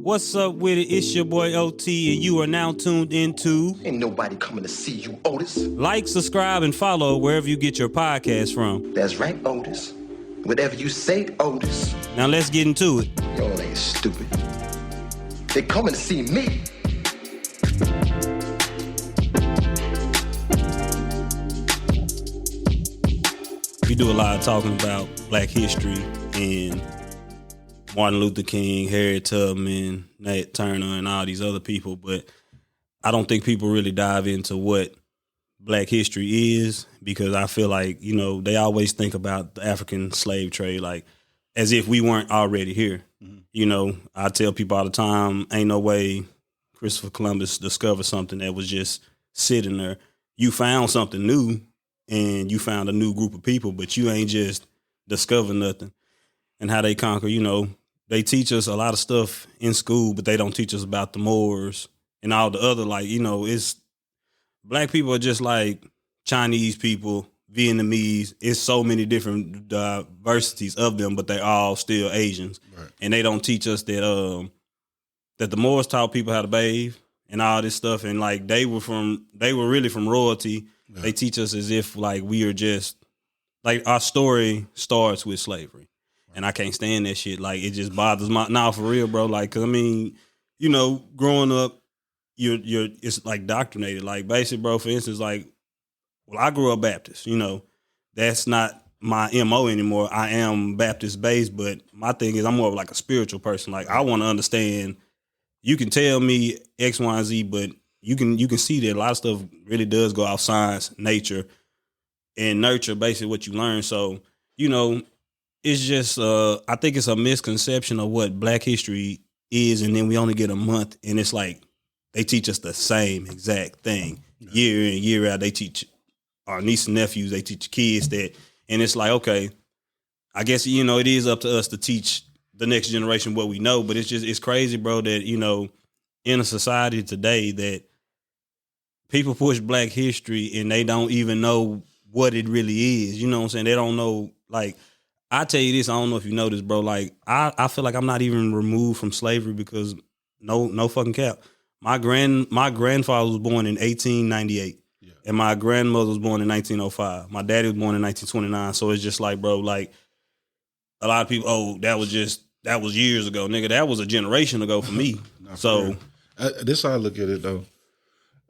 What's up with it? It's your boy OT, and you are now tuned into Ain't nobody coming to see you, Otis. Like, subscribe, and follow wherever you get your podcast from. That's right, Otis. Whatever you say, Otis. Now let's get into it. Y'all ain't stupid. They coming to see me. We do a lot of talking about Black history and Martin Luther King, Harriet Tubman, Nat Turner, and all these other people, but I don't think people really dive into what Black history is, because I feel like, you know, they always think about the African slave trade like as if we weren't already here. Mm-hmm. You know, I tell people all the time, ain't no way Christopher Columbus discovered something that was just sitting there. You found something new and you found a new group of people, but you ain't just discovered nothing. And how they conquer, you know, they teach us a lot of stuff in school, but they don't teach us about the Moors and all the other, like, you know, it's Black people are just like Chinese people, Vietnamese. It's so many different diversities of them, but they're all still Asians. Right. And they don't teach us that that the Moors taught people how to bathe and all this stuff. And like they were really from royalty. Yeah. They teach us as if like we are just like our story starts with slavery. And I can't stand that shit. Like, it just bothers my... Nah, for real, bro. Like, 'cause I mean, you know, growing up, you're it's like doctrinated. Like, basically, bro, for instance, like, well, I grew up Baptist, you know. That's not my MO anymore. I am Baptist-based, but my thing is I'm more of like a spiritual person. Like, I want to understand... You can tell me X, Y, and Z, but you can see that a lot of stuff really does go off science, nature, and nurture, basically, what you learn. So, you know... It's just, I think it's a misconception of what Black history is, and then we only get a month, and it's like they teach us the same exact thing year in, year out. They teach our nieces and nephews, they teach kids that, and it's like, okay, I guess, you know, it is up to us to teach the next generation what we know, but it's crazy, bro, that, you know, in a society today that people push Black history and they don't even know what it really is. You know what I'm saying? They don't know, like... I tell you this, I don't know if you know this, bro. Like, I feel like I'm not even removed from slavery because no fucking cap. My grandfather was born in 1898, and my grandmother was born in 1905. My daddy was born in 1929. So it's just like, bro, like a lot of people, oh, that was years ago, nigga. That was a generation ago for me. So this how I look at it though.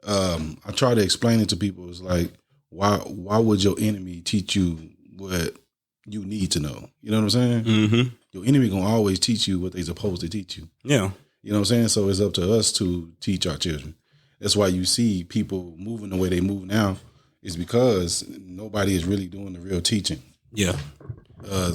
I try to explain it to people. It's like, why would your enemy teach you what you need to know? You know what I'm saying? Mm-hmm. Your enemy gonna always teach you what they supposed to teach you. Yeah. You know what I'm saying? So it's up to us to teach our children. That's why you see people moving the way they move now, is because nobody is really doing the real teaching. Yeah. Like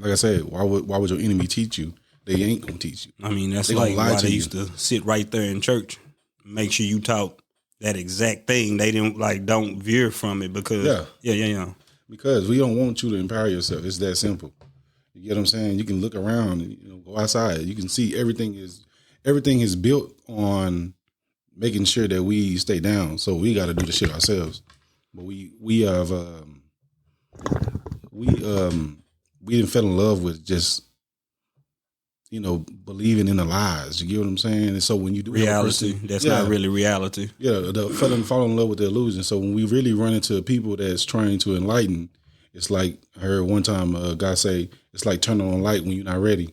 I said, why would your enemy teach you? They ain't gonna teach you. I mean, that's like why they used to sit right there in church, make sure you taught that exact thing. They didn't don't veer from it because yeah. Because we don't want you to empower yourself. It's that simple. You get what I'm saying? You can look around and, you know, go outside. You can see everything is built on making sure that we stay down. So we got to do the shit ourselves. But we didn't fall in love with just, you know, believing in the lies. You get what I'm saying? And so when you do reality, that's not really reality. Yeah, fall in love with the illusion. So when we really run into people that's trying to enlighten, it's like I heard one time a guy say, it's like turning on a light when you're not ready.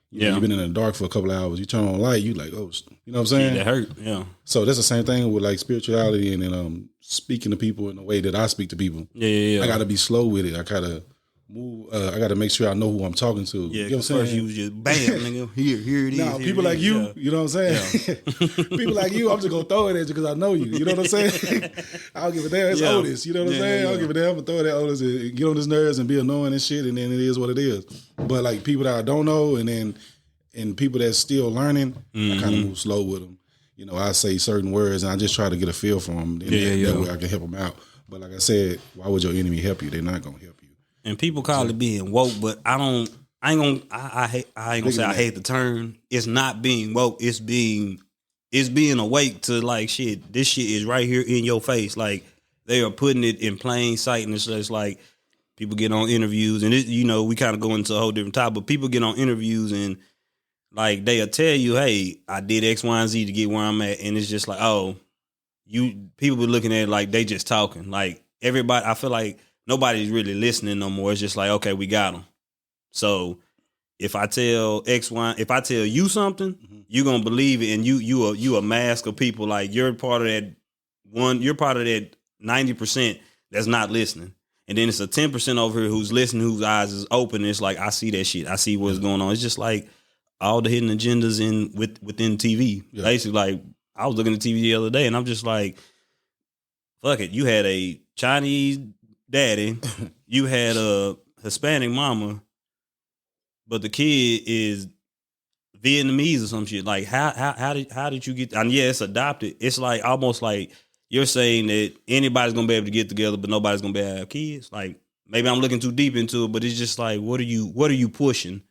You've been in the dark for a couple of hours. You turn on a light, you like, oh, you know what I'm saying? Yeah, that hurt. Yeah. So that's the same thing with like spirituality and then speaking to people in the way that I speak to people. Yeah. I got to be slow with it. I gotta move. I got to make sure I know who I'm talking to. Yeah, you know what I'm saying? You was just bam, nigga. Here it is. Now, people like you, you know what I'm saying? Yeah. People like you, I'm just gonna throw it at you because I know you. You know what I'm saying? I don't give a damn. It's Otis. You know what I'm saying? I don't give a damn. I'm gonna throw it at Otis and get on his nerves and be annoying and shit, and then it is what it is. But like people that I don't know, and people that's still learning, I kind of move slow with them. You know, I say certain words and I just try to get a feel for them. That way I can help them out. But like I said, why would your enemy help you? They're not gonna help you. And people call it being woke, but I ain't gonna say I hate the term. It's not being woke. It's being awake to like shit. This shit is right here in your face. Like they are putting it in plain sight, and it's just like people get on interviews, and it, you know, we kind of go into a whole different topic. But people get on interviews and like they'll tell you, hey, I did X, Y, and Z to get where I'm at, and it's just like, oh, people be looking at it like they just talking. Like everybody, I feel like nobody's really listening no more. It's just like, okay, we got them. So if I tell if I tell you something, you're gonna believe it, and you a mask of people. Like you're part of that you're part of that 90% that's not listening. And then it's a 10% over here who's listening, whose eyes is open. It's like, I see that shit. I see what's going on. It's just like all the hidden agendas within TV. Yeah. Basically, like, I was looking at TV the other day, and I'm just like, fuck it. You had a Chinese daddy. You had a Hispanic mama. But the kid is Vietnamese or some shit. Like, how did you get... And yeah, it's adopted. It's like, almost like... You're saying that anybody's gonna be able to get together, but nobody's gonna be able to have kids. Like maybe I'm looking too deep into it, but it's just like, what are you pushing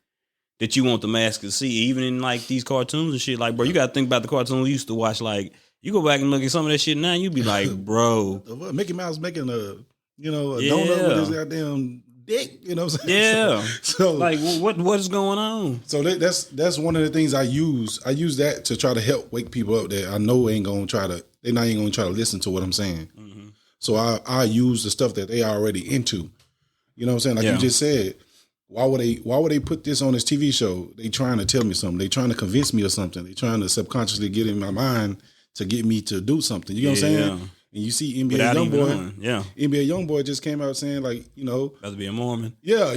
that you want the mask to see? Even in like these cartoons and shit. Like, bro, you gotta think about the cartoons we used to watch. Like, you go back and look at some of that shit now, you be like, bro, Mickey Mouse making a donut with his goddamn dick. You know what I'm saying? Yeah. So like, what is going on? So that's one of the things I use. I use that to try to help wake people up that I know ain't gonna try to. They're not even going to try to listen to what I'm saying. Mm-hmm. So I use the stuff that they are already into. You know what I'm saying? Like you just said, why would they put this on this TV show? They trying to tell me something. They trying to convince me of something. They trying to subconsciously get in my mind to get me to do something. You know what I'm saying? Yeah. And you see NBA NBA Youngboy just came out saying like, about to be a Mormon. Yeah,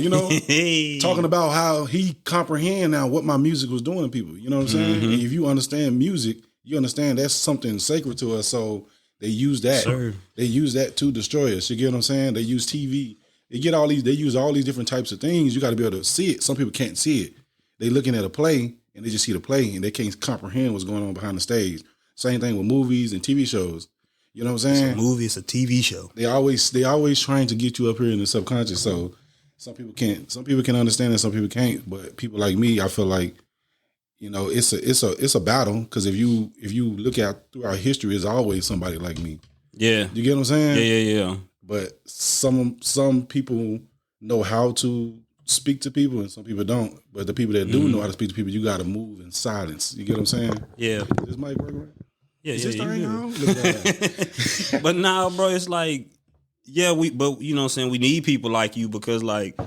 talking about how he comprehend now what my music was doing to people. You know what I'm saying? Mm-hmm. And if you understand music, you understand that's something sacred to us. So they use that. Sure. They use that to destroy us. You get what I'm saying? They use TV. They use all these different types of things. You got to be able to see it. Some people can't see it. They looking at a play and they just see the play and they can't comprehend what's going on behind the stage. Same thing with movies and TV shows. You know what I'm saying? It's a movie, it's a TV show. They always trying to get you up here in the subconscious. So some people can understand it, some people can't. But people like me, I feel like, it's a battle because if you look at throughout history, there's always somebody like me. Yeah, you get what I'm saying? Yeah. But some people know how to speak to people, and some people don't. But the people that do know how to speak to people, you got to move in silence. You get what I'm saying? Yeah. This mic work right? Yeah, is this thing on? But now, bro, it's like, but you know what I'm saying? We need people like you because like.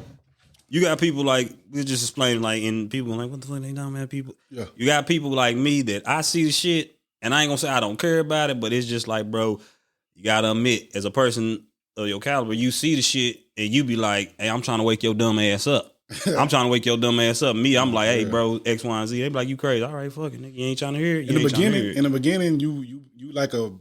You got people like, we just explained, like, and people are like, what the fuck, they dumb man people? Yeah. You got people like me that I see the shit, and I ain't gonna say I don't care about it, but it's just like, bro, you gotta admit, as a person of your caliber, you see the shit, and you be like, hey, I'm trying to wake your dumb ass up. I'm trying to wake your dumb ass up. Me, I'm like, hey, bro, X, Y, and Z. They be like, you crazy. All right, fuck it, nigga. You ain't trying to hear it. In the beginning, you like the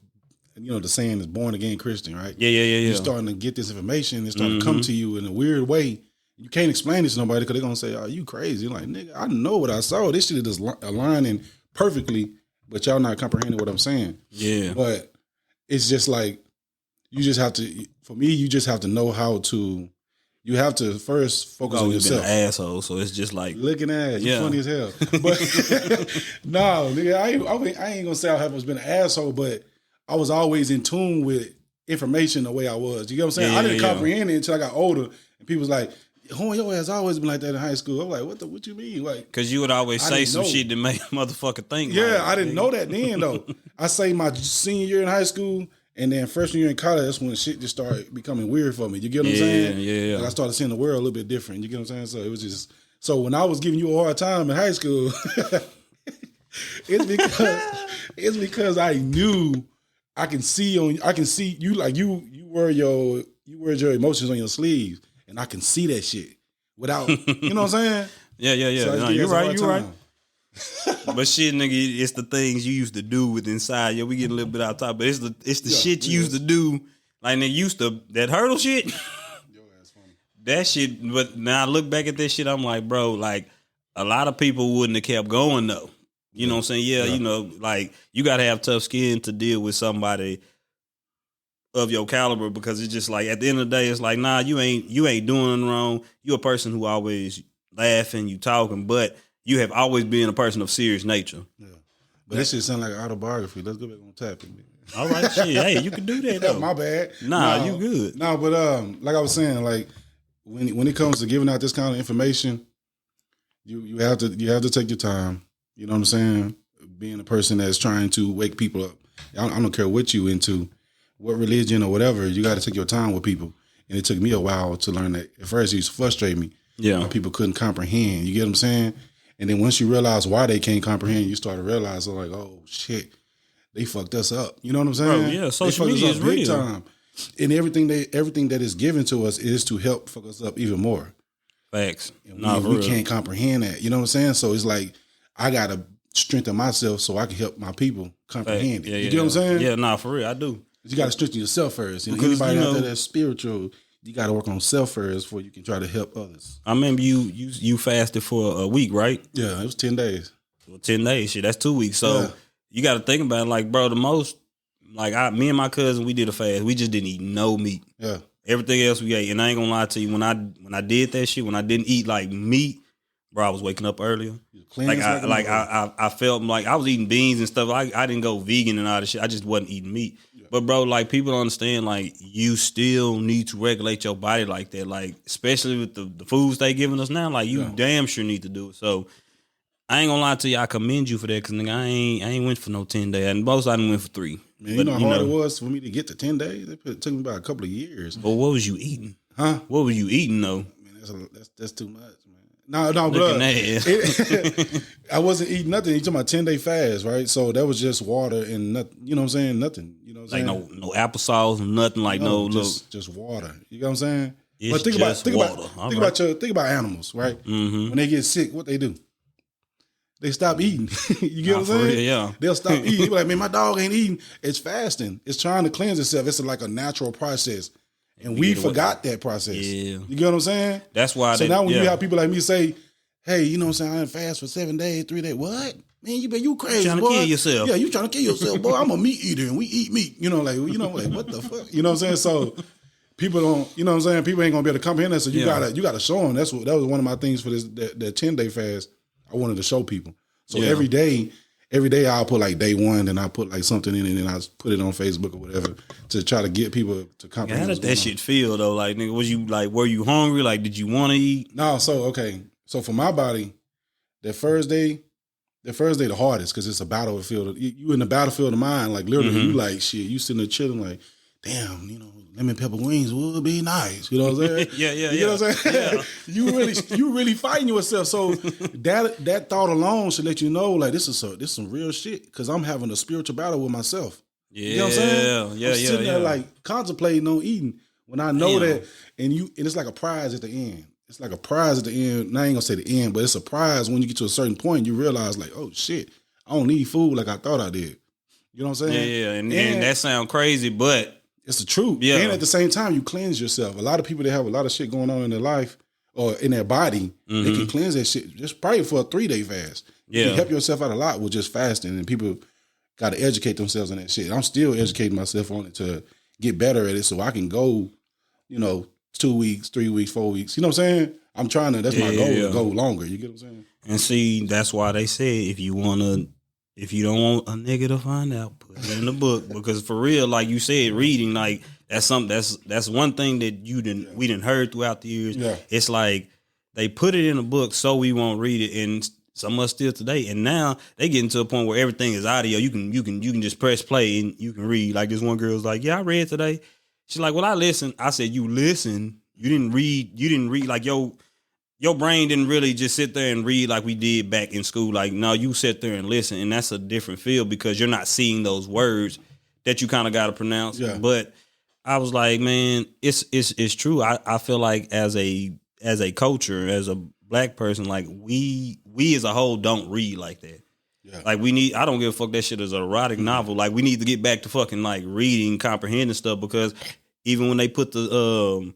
saying is born again Christian, right? Yeah. You're starting to get this information. It's starting to come to you in a weird way. You can't explain this to nobody because they're going to say, oh, you crazy. You're like, nigga, I know what I saw. This shit is aligning perfectly, but y'all not comprehending what I'm saying. Yeah. But it's just like, you just have to know how to, you have to first focus on yourself. Been an asshole, so it's just like. Looking at you funny as hell. But no, nigga, I ain't going to say I haven't been an asshole, but I was always in tune with information the way I was. You get what I'm saying? I didn't comprehend it until I got older, and people was like, Horn, your ass always been like that in high school. I'm like, what you mean? Like, because you would always say some shit that made a motherfucker think. Yeah, like, I didn't know that then though. I say my senior year in high school and then freshman year in college, that's when shit just started becoming weird for me. You get what I'm saying? Yeah. Like I started seeing the world a little bit different. You get what I'm saying? So it was just, so when I was giving you a hard time in high school, it's because I knew I can see you like you wear your emotions on your sleeves. And I can see that shit without, you know what I'm saying? Yeah. So no, you're right. But shit, nigga, it's the things you used to do with inside. Yeah, we get a little bit out of top, but it's the shit you used to do. Like, nigga, used to, that hurdle shit. Your ass funny. That shit, but now I look back at this shit, I'm like, bro, like, a lot of people wouldn't have kept going, though. You know what I'm saying? Yeah, like, you got to have tough skin to deal with somebody of your caliber, because it's just like, at the end of the day, it's like, nah, you ain't doing wrong. You're a person who always laughing, you talking, but you have always been a person of serious nature. Yeah. But that shit sound like an autobiography. Let's go back on tapping. All right, shit. Hey, you can do that though. My bad. Nah, you good. No, but like I was saying, like when it comes to giving out this kind of information, you have to take your time. You know what I'm saying? Being a person that's trying to wake people up. I don't care what you into, what religion or whatever. You got to take your time with people. And it took me a while to learn that. At first, it used to frustrate me. Yeah. How people couldn't comprehend. You get what I'm saying? And then once you realize why they can't comprehend, you start to realize, like, oh, shit, they fucked us up. You know what I'm saying? Bro, yeah, social media is real. Time. And everything that is given to us is to help fuck us up even more. Facts. And we can't comprehend that. You know what I'm saying? So it's like, I got to strengthen myself so I can help my people comprehend it. You get what I'm saying? Yeah, for real, I do. You got to strengthen yourself first. Because, anybody out there that's spiritual, you got to work on self first before you can try to help others. I remember you fasted for a week, right? Yeah, it was 10 days. Well, 10 days, shit, that's 2 weeks. So you got to think about it, like, bro, the most, like, me and my cousin, we did a fast. We just didn't eat no meat. Yeah. Everything else we ate. And I ain't gonna lie to you, when I did that shit, when I didn't eat like meat, bro, I was waking up earlier. I felt like I was eating beans and stuff. I didn't go vegan and all this shit. I just wasn't eating meat. Yeah. But bro, like, people don't understand, like, you still need to regulate your body like that. Like, especially with the foods they giving us now, like, you damn sure need to do it. So I ain't gonna lie to you, I commend you for that, because nigga, I ain't went for no 10 days. And most I didn't went for 3. Man, you know how hard it was for me to get to 10 days? It took me about a couple of years. But what was you eating? Huh? What were you eating though? Man, that's too much, man. No, bro. I wasn't eating nothing. You talking about 10-day fast, right? So that was just water and nothing. You know what I'm saying? Nothing. You know what I'm saying? No applesauce, nothing like just water. You know what I'm saying? It's but think about animals, right? Mm-hmm. When they get sick, what they do? They stop eating. You get what I'm saying? Real, yeah. They'll stop eating. You're like, man, my dog ain't eating. It's fasting. It's trying to cleanse itself. It's like a natural process. And we forgot that process. Yeah. You get what I'm saying? That's why. So now when you have people like me say, hey, you know what I'm saying? I didn't fast for 7 days, 3 days. What? Man, you crazy, trying boy. To kill yourself. Yeah, you trying to kill yourself, boy. I'm a meat eater and we eat meat. Like what the fuck? You know what I'm saying? So people don't, you know what I'm saying? People ain't gonna be able to comprehend that. So you gotta show them. That was one of my things for that 10-day fast. I wanted to show people. So every day I'll put like day 1 and I'll put like something in it and I'll put it on Facebook or whatever to try to get people to comprehend. How did that shit feel though? Like, nigga, were you hungry? Like, did you want to eat? No, so for my body, the first day the hardest because it's a battlefield. You in the battlefield of mind, like literally you like shit, you sitting there chilling like, damn, lemon pepper wings would be nice. You know what I'm saying? Yeah. You know what I'm saying? Yeah. you really fighting yourself. So that thought alone should let you know, like, this is some real shit. Because I'm having a spiritual battle with myself. Yeah. You know what I'm saying? Yeah. I'm sitting there like contemplating on eating when I know that, and it's like a prize at the end. It's like a prize at the end. Now I ain't gonna say the end, but it's a prize when you get to a certain point. You realize, like, oh shit, I don't need food like I thought I did. You know what I'm saying? Yeah. And that sound crazy, but it's the truth. Yeah. And at the same time, you cleanse yourself. A lot of people that have a lot of shit going on in their life or in their body, they can cleanse that shit just probably for a 3-day fast. You can help yourself out a lot with just fasting, and people got to educate themselves on that shit. I'm still educating myself on it to get better at it so I can go, 2 weeks, 3 weeks, 4 weeks. You know what I'm saying? I'm trying to, that's my goal, to go longer. You get what I'm saying? And see, that's why they say if you don't want a nigga to find out, put it in the book. Because for real, like you said, reading, like, that's something that's one thing that we didn't heard throughout the years. Yeah. It's like they put it in a book so we won't read it, and some of us still today. And now they getting to a point where everything is audio. You can just press play and you can read. Like, this one girl's like, yeah, I read today. She's like, well, I listened. I said, you listen. You didn't read. Like, your brain didn't really just sit there and read like we did back in school. Like, no, you sit there and listen, and that's a different feel because you're not seeing those words that you kind of got to pronounce. Yeah. But I was like, man, it's true. I feel like as a culture, as a black person, like we as a whole don't read like that. Yeah. Like, I don't give a fuck that shit is an erotic novel. Like, we need to get back to fucking like reading, comprehending stuff, because even when they put the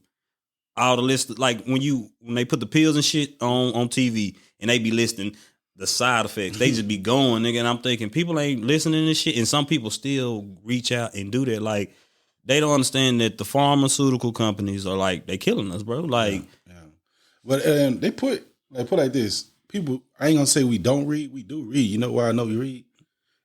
all the list, like when they put the pills and shit on TV and they be listing the side effects, they just be going, nigga. And I'm thinking people ain't listening to this shit, and some people still reach out and do that. Like, they don't understand that the pharmaceutical companies are like, they killing us, bro. Like, but they put like this. People, I ain't gonna say we don't read. We do read. You know why I know we read?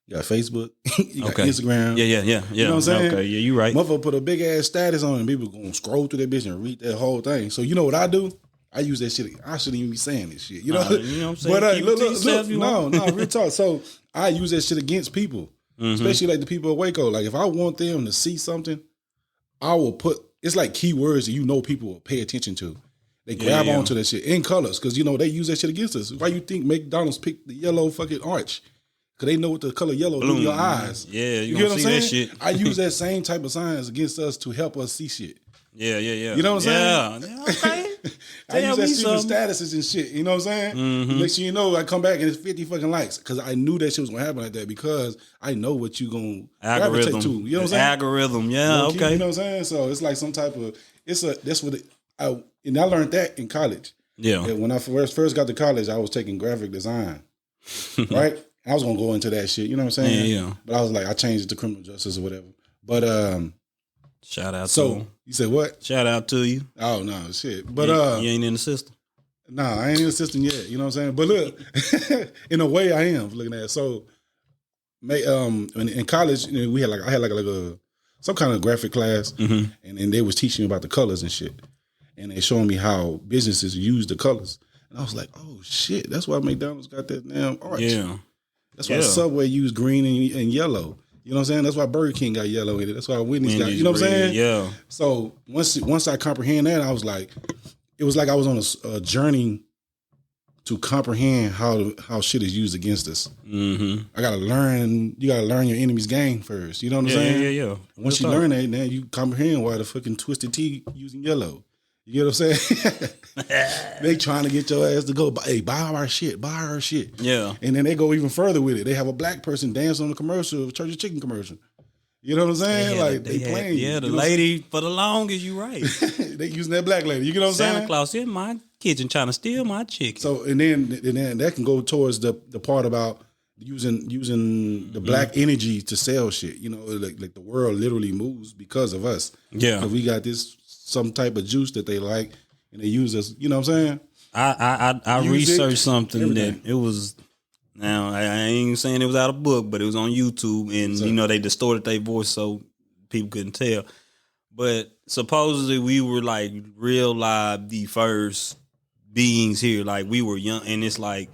You got Facebook. You got Instagram. Yeah. You know what I'm saying? Okay, yeah, you right. Motherfucker put a big ass status on it, and people gonna scroll through that bitch and read that whole thing. So you know what I do? I use that shit. I shouldn't even be saying this shit. You know what I'm saying? But Keep it to yourself, no, real talk. So I use that shit against people, especially like the people at Waco. Like if I want them to see something, I will put. It's like keywords that people will pay attention to. They grab onto that shit in colors because they use that shit against us. Why you think McDonald's picked the yellow fucking arch? Because they know what the color yellow do to your eyes. Yeah, you get what I'm saying? That shit. I use that same type of signs against us to help us see shit. Yeah. You know what I'm saying? Yeah. Okay. I use that shit in statuses and shit. You know what I'm saying? Mm-hmm. Next thing you know, I come back and it's 50 fucking likes because I knew that shit was gonna happen like that because I know what you gonna gravitate to. You know what I'm saying? Algorithm. Yeah. Okay. You know what I'm saying? So it's like some type of and I learned that in college. Yeah. When I first got to college, I was taking graphic design, right? I was gonna go into that shit. You know what I'm saying? Yeah. But I was like, I changed it to criminal justice or whatever. But shout out. So to him. You said what? Shout out to you. Oh no, shit. But you ain't in the system. Nah, I ain't in the system yet. You know what I'm saying? But look, in a way, I am looking at it. So, in college, I had some kind of graphic class, and they was teaching me about the colors and shit, and they showing me how businesses use the colors, and I was like, oh shit, that's why McDonald's got that damn arch. Yeah, that's why Subway used green and yellow. You know what I'm saying? That's why Burger King got yellow in it. That's why Wendy's got. You know what I'm saying? Yeah. So once I comprehend that, I was like, it was like I was on a journey to comprehend how shit is used against us. Mm-hmm. I gotta learn. You gotta learn your enemy's game first. You know what I'm saying? Yeah. Once you learn that, then you comprehend why the fucking Twisted Tea using yellow. You get what I'm saying? They trying to get your ass to go, hey, buy our shit. Yeah. And then they go even further with it. They have a black person dance on the commercial, Church of Chicken commercial. You know what I'm saying? They playing. Yeah, the lady for the longest, you right. They using that black lady. You get what I'm saying? Santa Claus in my kitchen trying to steal my chicken. So and then that can go towards the part about using the black energy to sell shit. You know, like the world literally moves because of us. Yeah. Because we got this some type of juice that they like and they use us. You know what I'm saying? I researched something everything. that it was. Now I ain't saying it was out of book, but it was on YouTube, and they distorted their voice so people couldn't tell. But supposedly we were like real live the first beings here, like we were young, and it's like,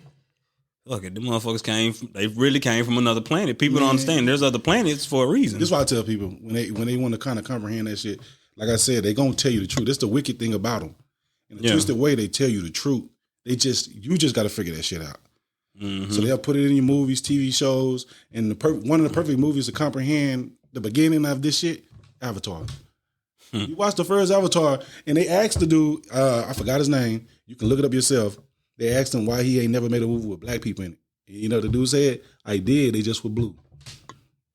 look, the motherfuckers they really came from another planet. People don't understand. There's other planets for a reason. This is why I tell people when they want to kind of comprehend that shit. Like I said, they gonna tell you the truth. That's the wicked thing about them. In a twisted way, they tell you the truth. You just got to figure that shit out. Mm-hmm. So they'll put it in your movies, TV shows, and one of the perfect movies to comprehend the beginning of this shit, Avatar. You watch the first Avatar, and they asked the dude, I forgot his name. You can look it up yourself. They asked him why he ain't never made a movie with black people in it. And you know, the dude said, I did, they just were blue.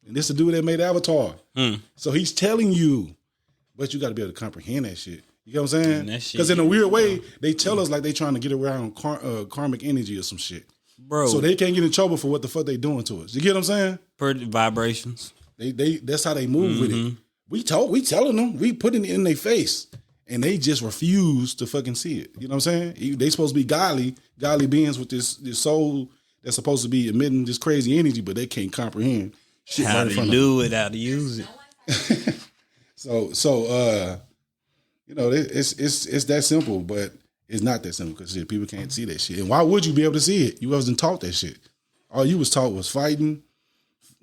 And this is the dude that made Avatar. So he's telling you, but you got to be able to comprehend that shit. You know what I'm saying? Because in a weird way, they tell us like they trying to get around karmic energy or some shit. Bro. So they can't get in trouble for what the fuck they doing to us. You get what I'm saying? Per vibrations. They that's how they move with it. We telling them, we putting it in their face. And they just refuse to fucking see it. You know what I'm saying? They supposed to be godly beings with this soul that's supposed to be emitting this crazy energy, but they can't comprehend shit how right in front to do it, how to use it. So you know, it's that simple, but it's not that simple because people can't see that shit. And why would you be able to see it? You wasn't taught that shit. All you was taught was fighting,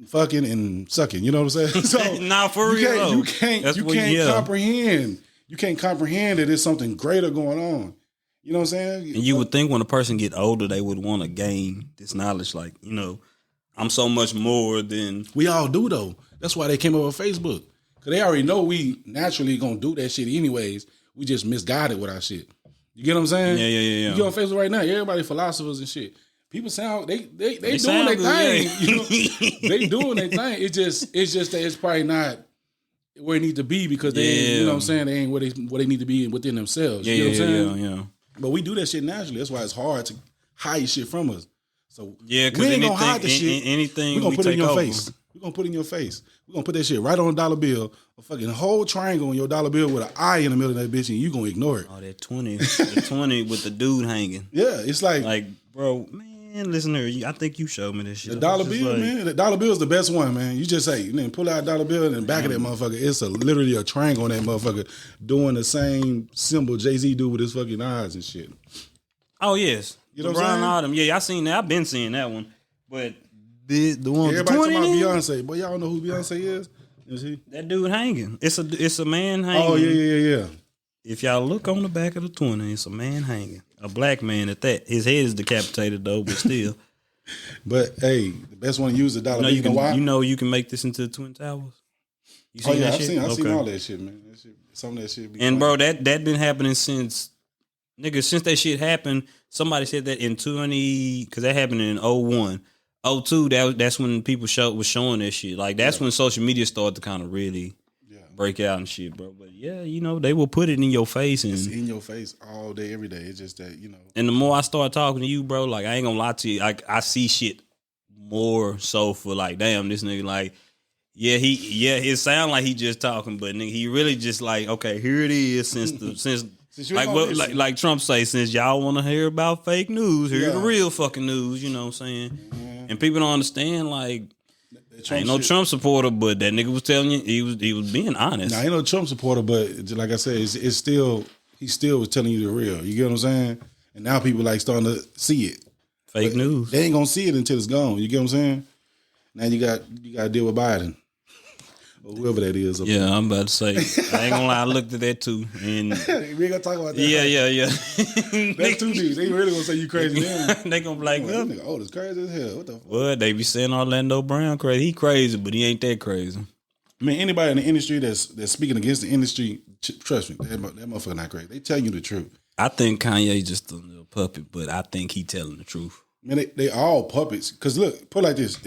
fucking, and sucking. You know what I'm saying? So nah, for real. You can't comprehend. You can't comprehend that there's something greater going on. You know what I'm saying? And you would think when a person get older, they would want to gain this knowledge. Like, you know, I'm so much more than we all do though. That's why they came up with Facebook. Because they already know we naturally going to do that shit anyways. We just misguided with our shit. You get what I'm saying? Yeah. You get on Facebook right now, everybody philosophers and shit. People sound, they doing their thing. Yeah. You know? They doing their thing. It's just that it's probably not where it need to be because they ain't, you know what I'm saying, they ain't where they need to be within themselves. You know what I'm saying? Yeah. But we do that shit naturally. That's why it's hard to hide shit from us. So yeah, we ain't gonna hide the shit. Anything we're gonna put it in your over. face. We're gonna put it in your face. We're gonna put that shit right on a dollar bill, a fucking whole triangle on your dollar bill with an eye in the middle of that bitch, and you gonna ignore it. Oh, that 20, the 20 with the dude hanging. Yeah, it's like bro, man. Man, listen here. I think you showed me this shit. The dollar bill, man. The dollar bill is the best one, man. You just say, pull out a dollar bill and the back of that motherfucker, it's literally a triangle on that motherfucker doing the same symbol Jay-Z do with his fucking eyes and shit. Oh, yes. You know what I'm saying? All them. Yeah, I seen that. I've been seeing that one. But the one everybody talking about Beyonce. Boy, y'all know who Beyonce is? Is he? That dude hanging. It's a man hanging. Oh, yeah. If y'all look on the back of the 20, it's a man hanging. A black man at that. His head is decapitated though, but still. But hey, the best one to use the dollar bill. You know why? You can make this into the Twin Towers. You seen that shit? I've seen all that shit, man. That shit, some of that shit be and bro, that been happening since that shit happened. Somebody said that in 20, because that happened in 01. 02, that's when people was showing that shit. Like that's when social media started to kind of really break out and shit, bro. But yeah, they will put it in your face and it's in your face all day, every day. It's just that, And the more I start talking to you, bro, like I ain't gonna lie to you, I see shit more so for like, damn, this nigga like, it sound like he just talking, but nigga, he really just like, okay, here it is since like Trump say, since y'all want to hear about fake news, here's the real fucking news. You know what I'm saying? Mm-hmm. And people don't understand. Like, I ain't no Trump supporter, but that nigga was telling you he was being honest. Nah, I ain't no Trump supporter, but like I said, it's still he still was telling you the real. You get what I'm saying? And now people like starting to see it. Fake news. They ain't gonna see it until it's gone. You get what I'm saying? Now you got to deal with Biden. Or whoever that is. Yeah, I'm about to say. I ain't gonna lie, I looked at that too. And we ain't gonna talk about that. Yeah. That's two dudes. They really gonna say you crazy. They gonna be like, oh, this crazy as hell. What the fuck? Well, they be saying Orlando Brown crazy. He crazy, but he ain't that crazy. I mean, anybody in the industry that's speaking against the industry, trust me, that motherfucker not crazy. They tell you the truth. I think Kanye just a little puppet, but I think he telling the truth. Man, they all puppets. Cause look, put it like this.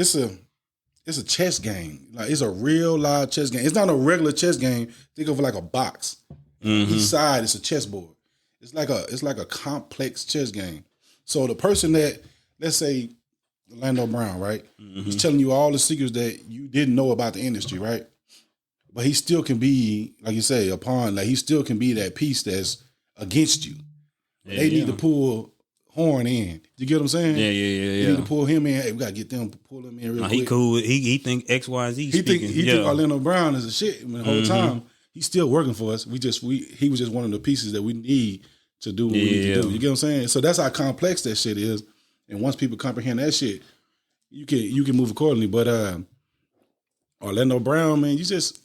It's a chess game. Like it's a real live chess game. It's not a regular chess game. Think of it like a box. Mm-hmm. Each side is a chessboard. It's like a complex chess game. So the person that, let's say, Orlando Brown, right? Mm-hmm. He's telling you all the secrets that you didn't know about the industry, right? But he still can be, like you say, a pawn. Like he still can be that piece that's against you. Yeah, they need to pull Horn in. You get what I'm saying? Yeah. You need to pull him in. Hey, we gotta get them, pull him in real quick. He cool. He think X, Y, Z. He think Orlando Brown is a shit. I mean, the whole time he's still working for us. He was just one of the pieces that we need to do what we need to do. You get what I'm saying? So that's how complex that shit is. And once people comprehend that shit, you can move accordingly. But Orlando Brown, man,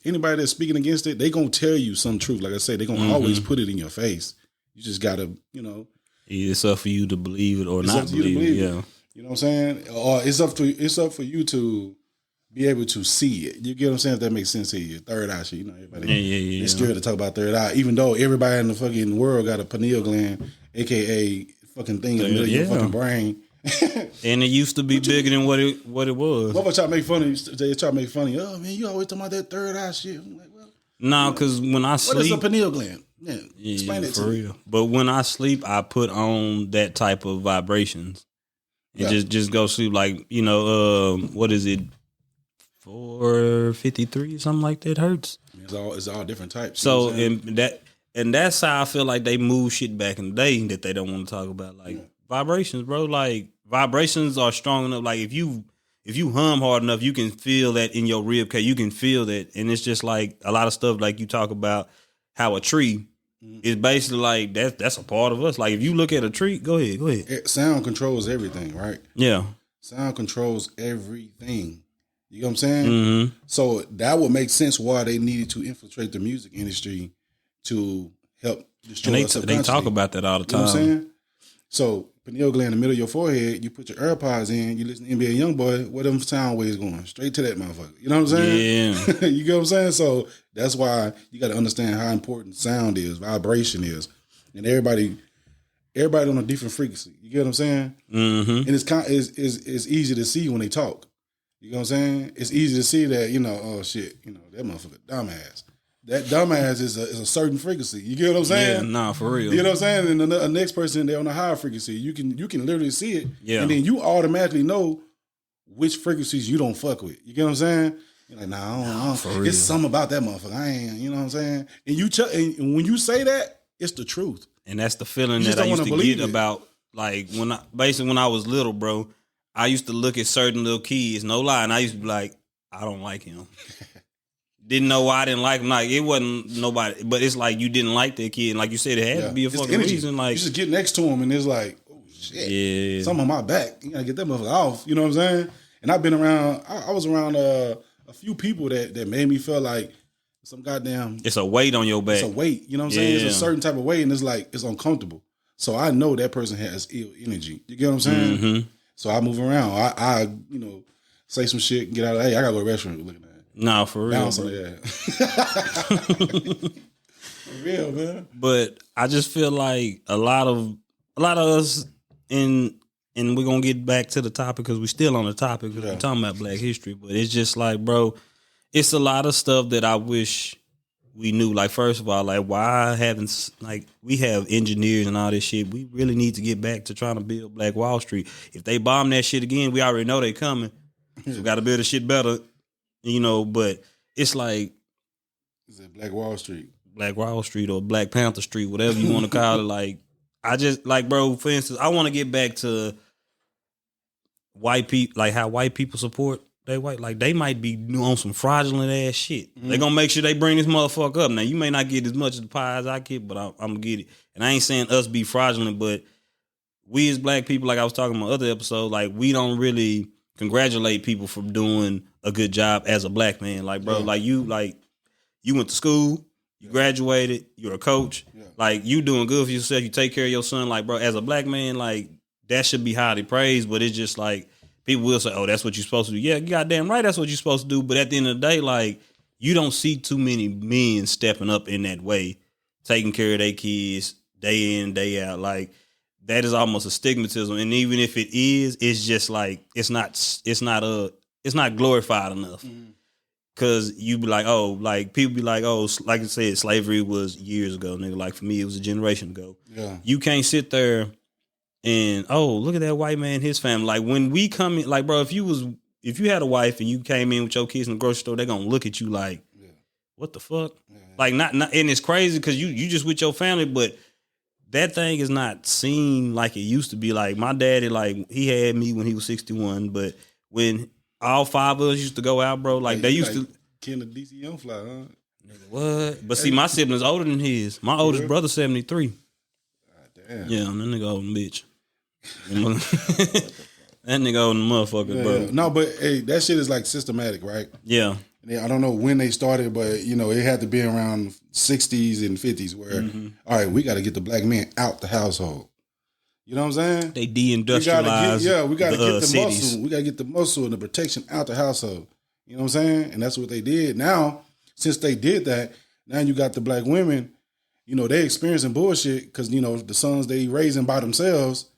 anybody that's speaking against it, they gonna tell you some truth. Like I said, they gonna always put it in your face. You just gotta, It's up for you to believe it or not believe it. Yeah. You know what I'm saying? Or it's up for you to be able to see it. You get what I'm saying? If that makes sense to you. Third eye shit. Everybody is scared to talk about third eye, even though everybody in the fucking world got a pineal gland, aka fucking thing in the middle of your fucking brain. And it used to be bigger than what it was. What about y'all make fun of? They try to make fun of you. Oh man, you always talking about that third eye shit. I'm like, well, no, because when I sleep, what is a pineal gland? Yeah, explain it to me. Real. But when I sleep, I put on that type of vibrations. And just go sleep like, what is it? 453 or something like that hertz. It's all different types. So and that's how I feel like they move shit back in the day that they don't want to talk about. Like vibrations, bro. Like vibrations are strong enough. Like if you hum hard enough, you can feel that in your rib cage. You can feel that. And it's just like a lot of stuff like you talk about how a tree is basically like that's a part of us. Like if you look at a tree, go ahead. Sound controls everything, right? Yeah. Sound controls everything. You know what I'm saying? Mm-hmm. So that would make sense why they needed to infiltrate the music industry to help destroy us. They talk about that all the time. You know what I'm saying? So pineal gland in the middle of your forehead, you put your AirPods in, you listen to NBA Youngboy, where them sound waves going? Straight to that motherfucker. You know what I'm saying? Yeah. You get what I'm saying? So that's why you got to understand how important sound is, vibration is. And everybody on a different frequency. You get what I'm saying? Mm-hmm. And it's easy to see when they talk. You know what I'm saying? It's easy to see that, oh shit, that motherfucker dumbass. That dumbass is a certain frequency. You get what I'm saying? Yeah, nah, for real. You know what I'm saying? And the next person, they're on a higher frequency. You can literally see it. Yeah. And then you automatically know which frequencies you don't fuck with. You get what I'm saying? You're like, nah, I don't. For real. It's something about that motherfucker. I ain't, you know what I'm saying? And and when you say that, it's the truth. And that's the feeling that I used to get about like when I was little, bro, I used to look at certain little kids, no lie, and I used to be like, I don't like him. Didn't know why I didn't like him. Like, it wasn't nobody, but it's like you didn't like that kid. And like you said, it had to be a fucking reason. Like, you just get next to him and it's like, oh shit, something on my back. You gotta get that motherfucker off. You know what I'm saying? And I've been around. I was around a few people that made me feel like some goddamn. It's a weight on your back. It's a weight. You know what I'm saying? It's a certain type of weight, and it's like it's uncomfortable. So I know that person has ill energy. You get what I'm saying? Mm-hmm. So I move around. I say some shit and get out of. Hey, I gotta go to the restroom. Look at that. No, for real. Bounce on that. For real, man. But I just feel like a lot of us and we're gonna get back to the topic because we're still on the topic because we're talking about Black history. But it's just like, bro, it's a lot of stuff that I wish we knew. Like, first of all, like, why haven't, like, we have engineers and all this shit. We really need to get back to trying to build Black Wall Street. If they bomb that shit again, we already know they coming. So we got to build the shit better, but it's like. Is it Black Wall Street? Black Wall Street or Black Panther Street, whatever you want to call it. Like, I just, like, bro, for instance, I want to get back to white people, like how white people support they white. Like, they might be on some fraudulent ass shit. Mm-hmm. They gonna make sure they bring this motherfucker up. Now, you may not get as much of the pie as I get, but I'm gonna get it. And I ain't saying us be fraudulent, but we as Black people, like I was talking about other episode, like, we don't really congratulate people for doing a good job as a Black man. Like, bro, you went to school, you graduated, you're a coach. Yeah. Like, you doing good for yourself. You take care of your son. Like, bro, as a Black man, like, that should be highly praised. But it's just like, people will say, oh, that's what you're supposed to do. Yeah, goddamn right, that's what you're supposed to do. But at the end of the day, like, you don't see too many men stepping up in that way, taking care of their kids day in, day out. Like, that is almost a stigmatism. And even if it is, it's just like, it's not glorified enough. Mm-hmm. Cause you be like, oh, like people be like, oh, like I said, slavery was years ago, nigga. Like for me, it was a generation ago. Yeah. You can't sit there and, oh, look at that white man, his family. Like when we come in, like, bro, if you had a wife and you came in with your kids in the grocery store, they're gonna look at you like, what the fuck? Yeah. Like not, and it's crazy because you just with your family, but that thing is not seen like it used to be. Like my daddy, like he had me when he was 61, but when all five of us used to go out, bro. Like they used to. Ken the DC Young Fly, huh? Nigga, what? But see, my siblings older than his. My oldest brother 73. God damn. Yeah, that nigga old bitch. That nigga old motherfucker, bro. Yeah. No, but hey, that shit is like systematic, right? Yeah. I don't know when they started, but it had to be around 60s and 50s where, all right, we got to get the Black man out the household. You know what I'm saying? They de-industrialized. We got to get the cities. muscle. We got to get the muscle and the protection out the household. You know what I'm saying? And that's what they did. Now, since they did that, now you got the Black women. They experiencing bullshit because the sons they raising by themselves.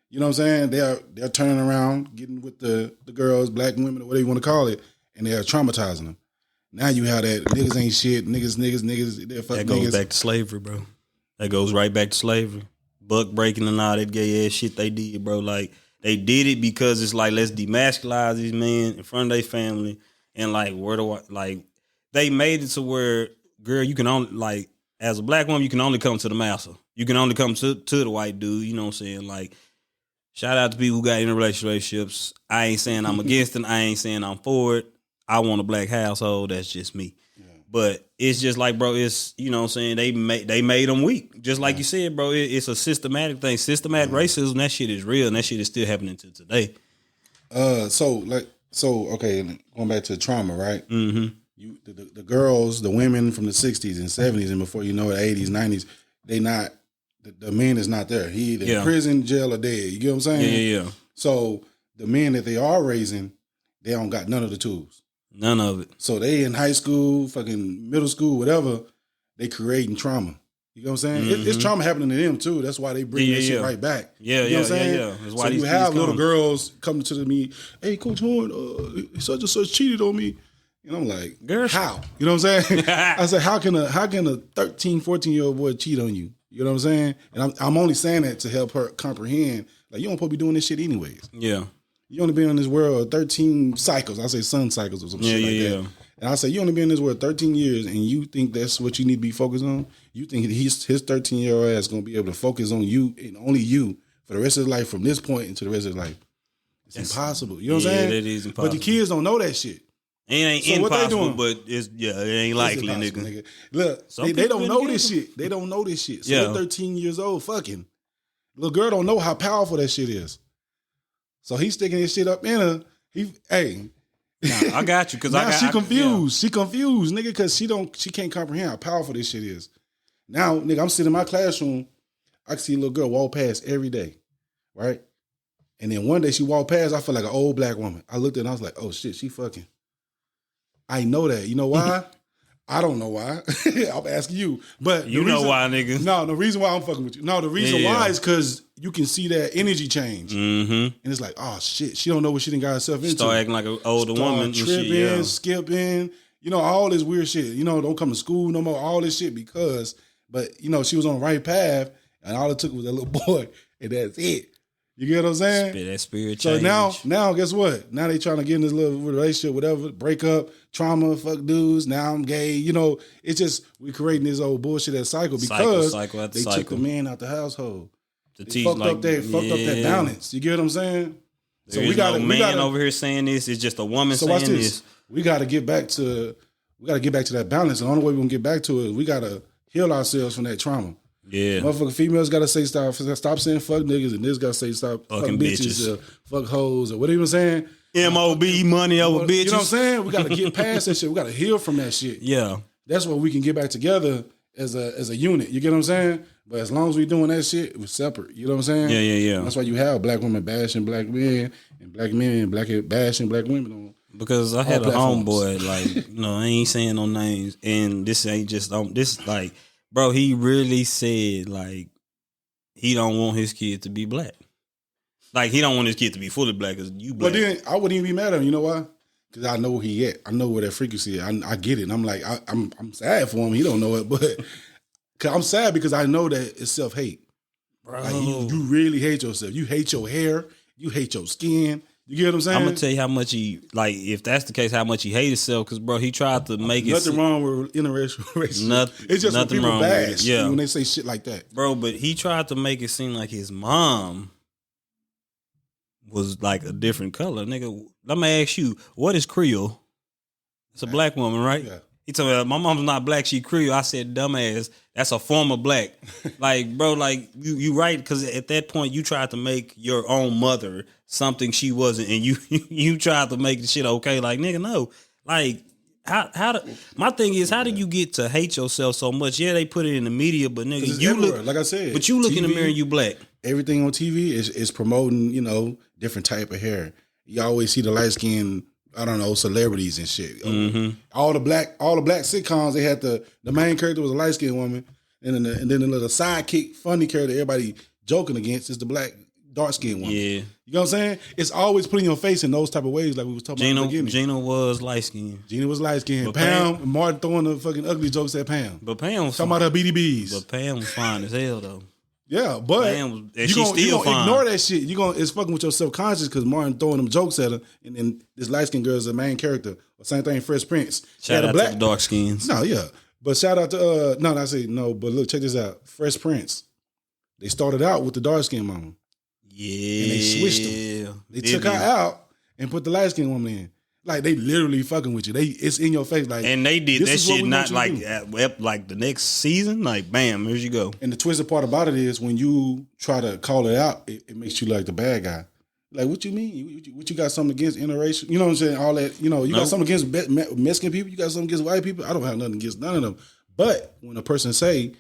You know what I'm saying? They're turning around, getting with the girls, Black women, or whatever you want to call it, and they're traumatizing them. Now you have that niggas ain't shit, niggas. That goes back to slavery, bro. That goes right back to slavery. Buck breaking and all that gay ass shit they did, bro. Like, they did it because it's like, let's demasculize these men in front of their family. And like, they made it to where, girl, you can only, like, as a Black woman, you can only come to the master. You can only come to the white dude. You know what I'm saying? Like, shout out to people who got in relationships. I ain't saying I'm against it. I ain't saying I'm for it. I want a Black household. That's just me. But it's just like, bro, it's, you know what I'm saying, they made them weak. Just like you said, bro, it's a systematic thing. Systematic racism, that shit is real, and that shit is still happening to today. Okay, going back to trauma, right? Mm-hmm. The girls, the women from the 60s and 70s and before the 80s, 90s, they not, the man is not there. He either in prison, jail, or dead. You get what I'm saying? Yeah. So the men that they are raising, they don't got none of the tools. None of it. So they in high school, fucking middle school, whatever, they creating trauma. You know what I'm saying? Mm-hmm. It's trauma happening to them too. That's why they bring that shit right back. Yeah, you know what I'm saying? Yeah. That's why so you have little girls coming to me, hey, Coach Horn, such and such cheated on me. And I'm like, girl, how? You know what I'm saying? I said, how can a 13, 14-year-old boy cheat on you? You know what I'm saying? And I'm only saying that to help her comprehend, like, you don't supposed to be doing this shit anyways. Yeah. You only been in this world 13 cycles. I say sun cycles or some shit like that. And I say, you only been in this world 13 years and you think that's what you need to be focused on? You think his 13-year-old ass going to be able to focus on you and only you for the rest of his life from this point into the rest of his life. It's impossible. You know what I'm saying? That is impossible. But the kids don't know that shit. It ain't So what they impossible, doing? but it ain't likely, nigga. Look, Some they don't people know this together. shit. They don't know this shit. So Yeah. they're 13 years old, fucking. Little girl don't know how powerful that shit is. So he's sticking his shit up in her. Nah, I got you because Now she confused. She confused, nigga, because she can't comprehend how powerful this shit is. Now, nigga, I'm sitting in my classroom. I can see a little girl walk past every day, right? And then one day she walked past, I felt like an old black woman. I looked at her and I was like, oh shit, she fucking. I know that. You know why? I don't know why. I'm asking you. But You know why, nigga. No, the reason why I'm fucking with you. No, the reason why is because you can see that energy change. Mm-hmm. And it's like, oh shit, she don't know what she done got herself into. Start acting like an older Start woman. tripping, and shit, skipping, all this weird shit. Don't come to school no more, all this shit because, but she was on the right path and all it took was that little boy and that's it. You get what I'm saying? Spit that spirit So change. now guess what? Now they trying to get in this little relationship, whatever, break up, trauma, fuck dudes, now I'm gay. It's just, we creating this old bullshit that cycle because cycle after they took cycle. the man out the household. To They teach fucked like up that balance. You get what I'm saying? So we got no man over here saying this. It's just a woman So saying watch this. We got to get back to that balance. And the only way we're gonna get back to it, we got to heal ourselves from that trauma. Yeah. Motherfucking females got to say stop saying fuck niggas, and this got to say stop Fucking fuck bitches, or fuck hoes, or whatever I'm saying. MOB, money over bitches. You know what I'm saying? We got to get past that shit. We got to heal from that shit. Yeah. That's where we can get back together as a unit. You get what I'm saying? But as long as we doing that shit, we're separate. You know what I'm saying? Yeah. That's why you have black women bashing black men and black men bashing black women on. Because I had a platforms. homeboy, I ain't saying no names, and this ain't just this like, bro, he really said like he don't want his kid to be black. Like he don't want his kid to be fully black because you black. But then I wouldn't even be mad at him. You know why? Because I know where he at. I know where that frequency is. I get it. And I'm like, I'm sad for him. He don't know it, but cause I'm sad because I know that it's self-hate. Bro. Like you really hate yourself. You hate your hair. You hate your skin. You get what I'm saying? I'm gonna tell you how much he like. If that's the case, how much he hates himself. Because bro, he tried to make nothing it. wrong with interracial relationships. Nothing. It's just nothing when people wrong with bash it. Yeah. when they say shit like that. Bro, but he tried to make it seem like his mom was like a different color. Nigga, let me ask you, what is Creole? It's a black woman, right? Yeah. He told me, my mom's not black, she Creole. I said, dumbass, that's a form of black. Like, bro, like, you right, because at that point, you tried to make your own mother something she wasn't, and you tried to make the shit okay. Like, nigga, no. Like, my thing is, how did you get to hate yourself so much? Yeah, they put it in the media, but nigga, you everywhere. look, Like I said, but you look in the TV, mirror and you black. Everything on TV is promoting, different type of hair. You always see the light skin, I don't know, celebrities and shit. Mm-hmm. All the black sitcoms, they had the main character was a light skinned woman, and then the little sidekick, funny character everybody joking against is the black dark skinned woman. Yeah. You know what I'm saying? It's always putting your face in those type of ways, like we was talking about in the beginning. Gina was light skinned. Gina was light skinned. But Pam, Martin throwing the fucking ugly jokes at Pam. But Pam was Talking about her BDBs. But Pam was fine as hell though. Yeah, but Pam was, and you she's still gonna fine. ignore that shit. It's fucking with your subconscious because Martin throwing them jokes at her, and then this light skinned girl is the main character. Same thing, Fresh Prince. Shout out to the dark skins. No, yeah, but shout out to but look, check this out. Fresh Prince. They started out with the dark skinned mama. Yeah, and they switched them. They took her out and put the light skinned woman in. Like they literally fucking with you. It's in your face. Like, and they did that shit not like do. like the next season. Like bam, here you go. And the twisted part about it is when you try to call it out, it makes you like the bad guy. Like, what you mean? What you got something against interracial? You know what I'm saying? All that, you got something against Mexican people? You got something against white people? I don't have nothing against none of them. But when a person say,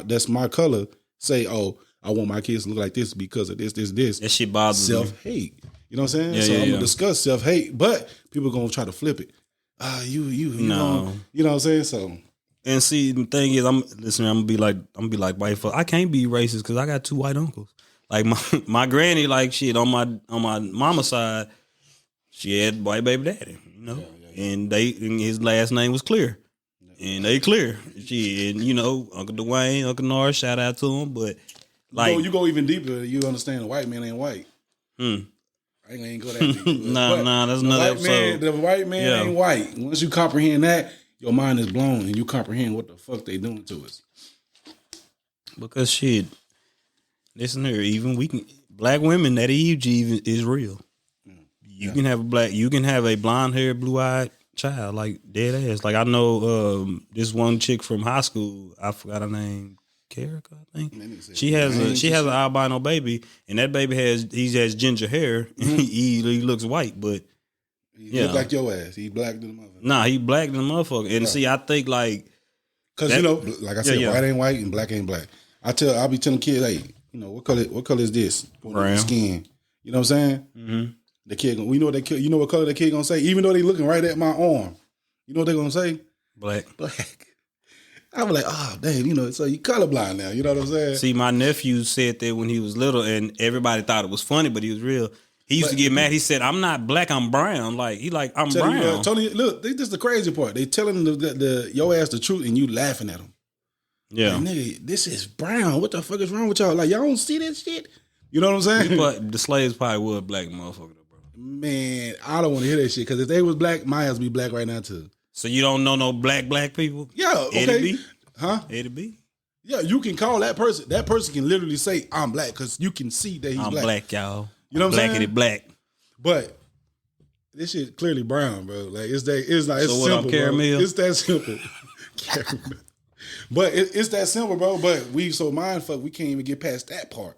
that's my color, say, oh, I want my kids to look like this because of this. That shit bothers me. Self-hate. You know what I'm saying? Yeah, so yeah, I'm going to discuss self-hate, but people are going to try to flip it. You No. know what I'm saying? So. And see, the thing is, I'm gonna be like white folk. I can't be racist because I got two white uncles. Like my granny, like shit on my mama's side, she had white baby daddy, and his last name was Clear, and they clear. And Uncle Dwayne, Uncle Norris, shout out to him. But like you go even deeper, you understand the white man ain't white. I ain't go that deep. Nah, that's another episode. The white man ain't white. Once you comprehend that, your mind is blown and you comprehend what the fuck they doing to us. Because shit, listen here, even black women, that Eve is real. You can have a blonde haired, blue eyed child, like dead ass. Like I know this one chick from high school, I forgot her name, Karika, I think. She has an albino baby, and that baby has ginger hair. He looks white, but he look like your ass. He black than the motherfucker. Nah, he black than the motherfucker. And see, I think like because like I said, white ain't white and black ain't black. I'll be telling kids, hey, what color is this? Brown skin. You know what I'm saying? Mm-hmm. The kid, you know what color the kid gonna say? Even though they looking right at my arm, you know what they gonna say? Black. I was like, oh damn, so you colorblind now. You know what I'm saying? See, my nephew said that when he was little, and everybody thought it was funny, but he was real. He used to get mad. He said, "I'm not black, I'm brown." I'm brown. Tony, look, this is the crazy part. They telling your ass the truth, and you laughing at them. Yeah, like, nigga, this is brown. What the fuck is wrong with y'all? Like, y'all don't see that shit. You know what I'm saying? But the slaves probably were black motherfucker. Man, I don't want to hear that shit because if they was black, my ass be black right now too. So you don't know no black people? Yeah, okay. Eddie B? Huh? Eddie B? Yeah, you can call that person. That person can literally say, I'm black because you can see that he's black. I'm black, y'all. You know what I'm saying? Black. But this shit clearly brown, bro. Like it's so simple, caramel? It's that simple. Caramel. But it's that simple, bro. But we so mindfuck, we can't even get past that part.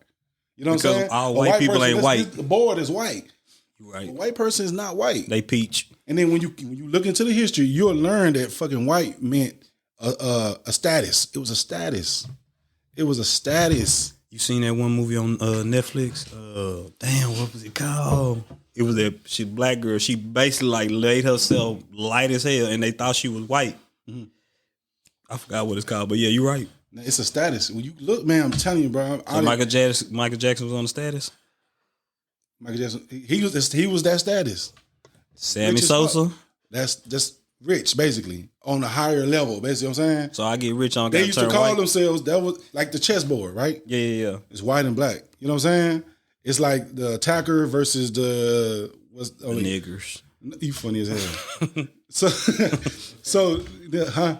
You know what I'm saying? All white people ain't white. The board is white. Right. A white person is not white. They peach. And then when you look into the history, you'll learn that fucking white meant a status. It was a status. It was a status. You seen that one movie on Netflix? Damn, what was it called? It was she black girl. She basically like laid herself light as hell, and they thought she was white. Mm-hmm. I forgot what it's called, but yeah, you're right. It's a status. When you look, man, I'm telling you, bro. So Michael Jackson was on the status. Michael Jackson, he was that status. Sammy Sosa. That's just rich, basically, on a higher level. Basically, what I'm saying. So I get rich on. They used to call themselves, that was like the chessboard, right? Yeah. It's white and black. You know what I'm saying? It's like the attacker versus the niggers. You funny as hell. so the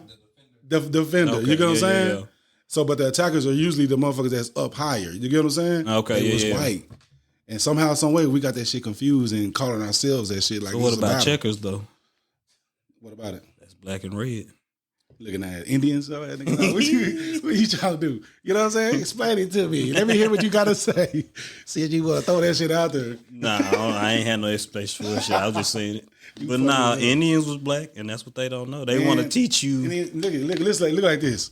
defender. Okay, you get what I'm saying? Yeah. So, but the attackers are usually the motherfuckers that's up higher. You get what I'm saying? Okay, it was white. And somehow, some way, we got that shit confused and calling ourselves that shit. Like, so what about checkers, though? What about it? That's black and red. Looking at Indians, what you trying to do? You know what I'm saying? Explain it to me. Let me hear what you got to say. See if you want to throw that shit out there. Nah, I ain't had no explanation for that shit. I was just saying it. But nah, Indians was black, and that's what they don't know. They want to teach you. Look like this.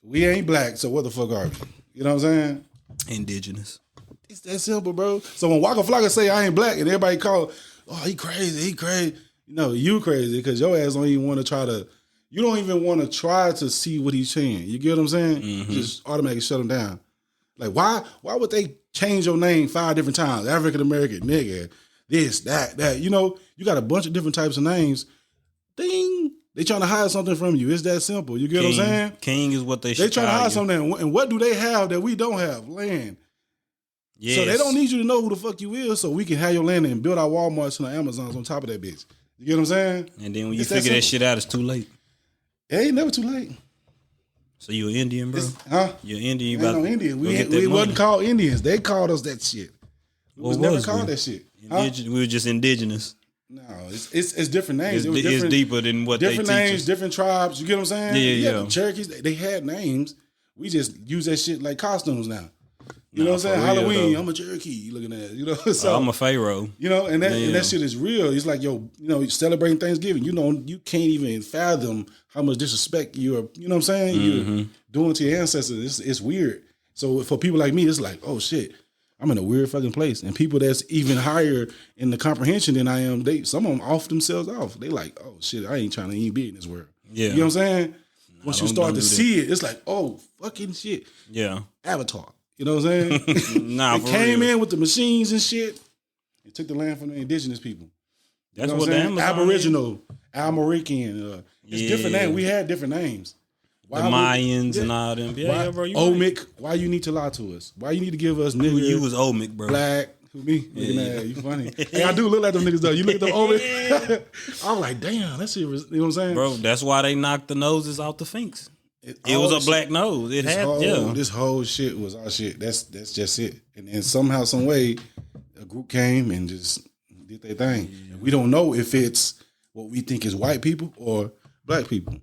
We ain't black, so what the fuck are we? You know what I'm saying? Indigenous. It's that simple, bro. So when Waka Flocka say I ain't black and everybody call, oh, he crazy. No, you crazy because your ass don't even want to try to, you don't even want to try to see what he's saying. You get what I'm saying? Mm-hmm. Just automatically shut him down. Like, why would they change your name 5 different times? African American, nigga, this, that. You know, you got a bunch of different types of names. Ding. They trying to hide something from you. It's that simple. You get what I'm saying? King is what they should. They trying to hide something. And what do they have that we don't have? Land. Yes. So they don't need you to know who the fuck you is so we can have your land and build our Walmarts and our Amazons on top of that bitch. You get what I'm saying? And then when you figure that shit out, it's too late. It ain't never too late. So you an Indian, bro? You're Indian. You ain't no Indian. We wasn't called Indians. They called us that shit. We was never called that shit. We were just indigenous. No, it's different names. It's deeper than what different they teach names, us. different tribes. You get what I'm saying? Yeah. The Cherokees, they had names. We just use that shit like costumes now. You know what I'm saying? Halloween, though. I'm a Cherokee. You looking at it, you know? So I'm a Pharaoh. You know, and that shit is real. It's like, celebrating Thanksgiving. You know, you can't even fathom how much disrespect you're, you know what I'm saying? Mm-hmm. You're doing to your ancestors. It's weird. So for people like me, it's like, oh shit, I'm in a weird fucking place. And people that's even higher in the comprehension than I am, some of them off themselves off. They like, oh shit, I ain't trying to even be in this world. Yeah. You know what I'm saying? Once you start to see it, it's like, oh, fucking shit. Yeah. Avatar. You know what I'm saying? They came in with the machines and shit and took the land from the indigenous people. That's what the Amazon Aboriginal, Almerican. It's different names. We had different names. The Mayans and all them. Yeah, bro. Olmec. Right. Why you need to lie to us? Why you need to give us niggas? You was Olmec, bro. Black. Who me? Yeah. You funny. Hey, I do look like them niggas though. You look at them Olmec. I'm like, damn, that shit. You know what I'm saying? Bro, that's why they knocked the noses out the Finks. It was a black nose. This whole shit was our shit. That's just it. And then somehow, some way, a group came and just did their thing. And we don't know if it's what we think is white people or black people.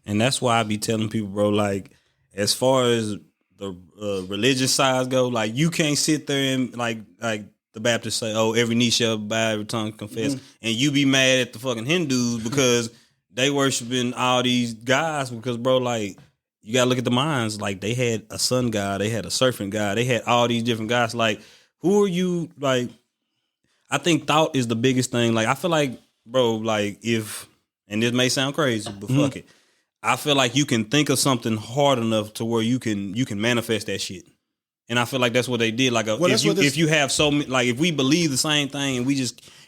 And that's why I be telling people, bro, like, as far as the religious sides go, like, you can't sit there and, like the Baptists say, oh, every knee shall bow, every tongue confess, and you be mad at the fucking Hindus because they worshiping all these guys because, bro, like, you gotta look at the minds. Like, they had a sun god, they had a serpent god, they had all these different guys. Like, who are you? Like, I think thought is the biggest thing. Like, I feel like, bro, like, if, and this may sound crazy, but fuck it, I feel like you can think of something hard enough to where you can manifest that shit. And I feel like that's what they did. Like, if you have so many, like, if we believe the same thing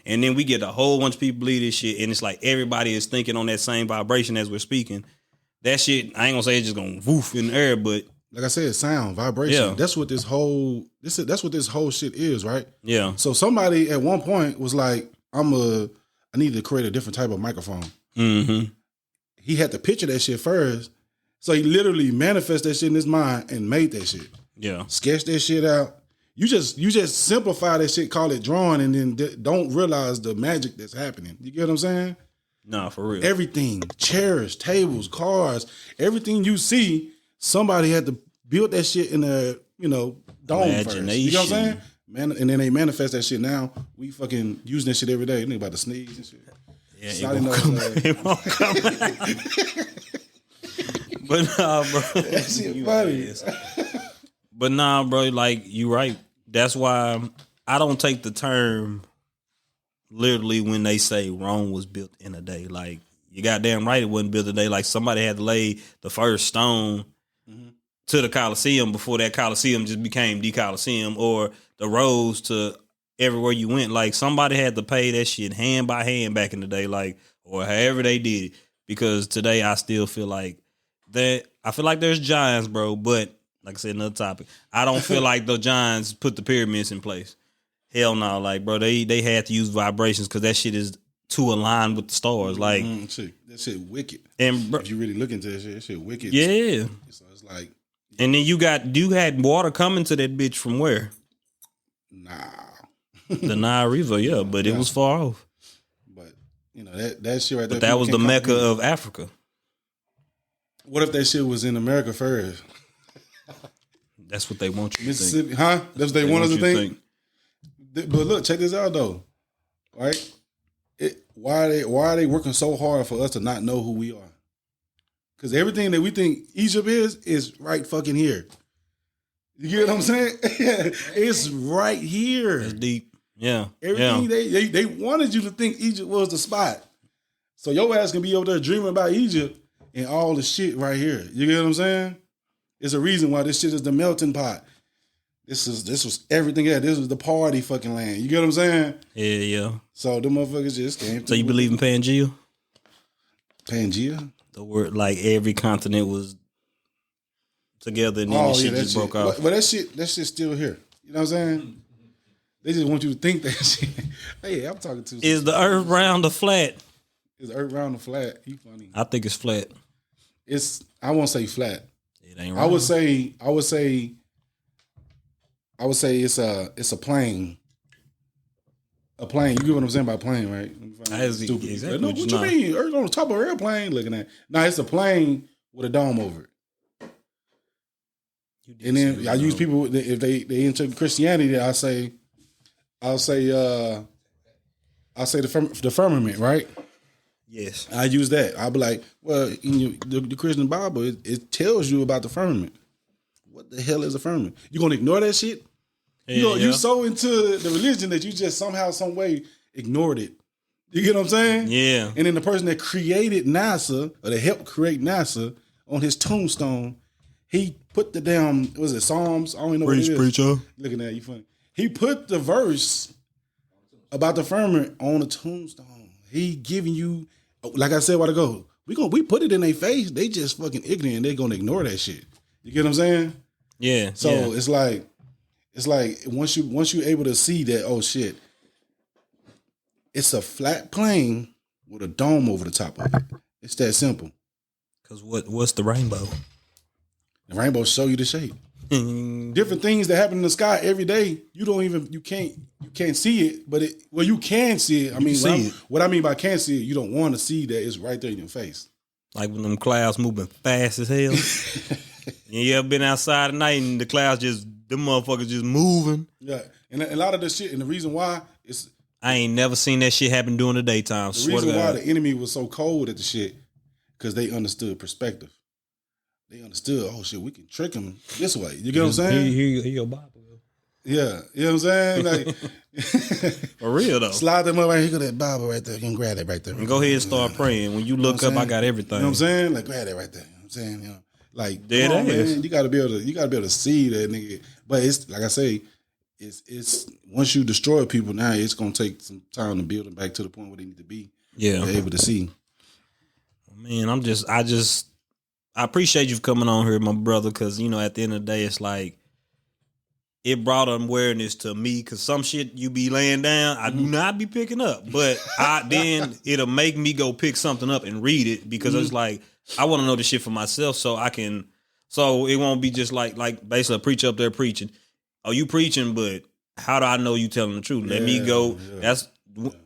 and then we get a whole bunch of people believe this shit, and it's like everybody is thinking on that same vibration as we're speaking, that shit, I ain't gonna say it's just gonna woof in the air, but like I said, sound, vibration. Yeah. That's what this whole shit is, right? Yeah. So somebody at one point was like, I need to create a different type of microphone. Mm-hmm. He had to picture that shit first. So he literally manifested that shit in his mind and made that shit. Yeah. Sketch that shit out. You just simplify that shit, call it drawing, and then don't realize the magic that's happening. You get what I'm saying? Nah, for real. Everything, chairs, tables, cars, everything you see, somebody had to build that shit in a, dome first. You know what I'm saying? Man, and then they manifest that shit now. We fucking using that shit every day. Nigga about to sneeze and shit. Yeah, it won't come back. But nah, bro. That shit funny. But nah, bro, like, you right. That's why I don't take the term literally when they say Rome was built in a day. Like, you goddamn right it wasn't built in a day. Like, somebody had to lay the first stone to the Colosseum before that Colosseum just became the Colosseum, or the roads to everywhere you went. Like, somebody had to pay that shit hand by hand back in the day, like, or however they did it. Because today I still feel like that. I feel like there's giants, bro, but like I said, another topic. I don't feel like the giants put the pyramids in place. Hell no, like, bro, they had to use vibrations because that shit is too aligned with the stars. Like, that shit wicked. And bro, if you really look into that shit wicked. Yeah. So it's like, and then you had water coming to that bitch from where? Nah. The Nile River, yeah, but it was far off. But that shit right there. But that was the Mecca of Africa. What if that shit was in America first? That's what they want you to Mississippi, think. huh? That's what they want us to think. But look, check this out though. Right? Why are they working so hard for us to not know who we are? Because everything that we think Egypt is right fucking here. You get what I'm saying? It's right here. That's deep. Yeah. Everything they wanted you to think Egypt was the spot. So your ass can be over there dreaming about Egypt and all the shit right here. You get what I'm saying? It's a reason why this shit is the melting pot. This was everything else. This was the party fucking land. You get what I'm saying? Yeah. So the motherfuckers just came. So you believe in Pangea? Pangea? The word, like, every continent was together and then the shit just broke off. But that shit's still here. You know what I'm saying? They just want you to think that shit. Hey, I'm talking to. Is the earth round or flat? Is the earth round or flat? You funny. I think it's flat. I won't say flat. It ain't round. I would say it's a plane. A plane. You get what I'm saying by plane, right? Stupid. Exactly. No, what you mean? Earth on the top of an airplane looking at. No, it's a plane with a dome over it. And then I use people if they into Christianity. I'll say the firmament, right? Yes. I use that. I'll be like, well, in the Christian Bible, it tells you about the firmament. What the hell is a firmament? You gonna ignore that shit? You so into the religion that you just somehow, some way ignored it. You get what I'm saying? Yeah. And then the person that created NASA, or that helped create NASA, on his tombstone, he put the damn, was it Psalms? I don't even know what it is. Preacher. Looking at you funny. He put the verse about the firmament on the tombstone. He giving you, like I said a while ago, we put it in their face. They just fucking ignorant. They gonna ignore that shit. You get what I'm saying? Yeah. So it's like once you able to see that, oh shit, it's a flat plane with a dome over the top of it. It's that simple. Cause what's the rainbow? The rainbow show you the shape. Different things that happen in the sky every day. You can't see it, but you can see it. I mean, what I mean by can't see it, you don't want to see that it's right there in your face. Like when them clouds moving fast as hell. You ever been outside at night and the clouds them motherfuckers just moving? Yeah, and a lot of the shit, and the reason why is I ain't never seen that shit happen during the daytime. The reason why the enemy was so cold at the shit, because they understood perspective. They understood, oh shit, we can trick him this way. You get what I'm saying? Here your Bible. Yeah, you know what I'm saying? Like, for real though. Slide them up right here, go that Bible right there. You can grab that right there. And go ahead and start praying. When you look up, I got everything. You know what I'm saying? Like, grab that right there. You know what I'm saying? You know, like, come on, man, you gotta be able to see that nigga. But it's like I say, it's once you destroy people now, it's gonna take some time to build them back to the point where they need to be. Yeah, they're able to see. Man, I appreciate you coming on here, my brother, because, you know, at the end of the day, it's like, it brought awareness to me, because some shit you be laying down, I do not be picking up. But then it'll make me go pick something up and read it, because it's like, I want to know the shit for myself so it won't be just like basically a preacher up there preaching. Oh, you preaching, but how do I know you telling the truth? Let me go. Yeah. That's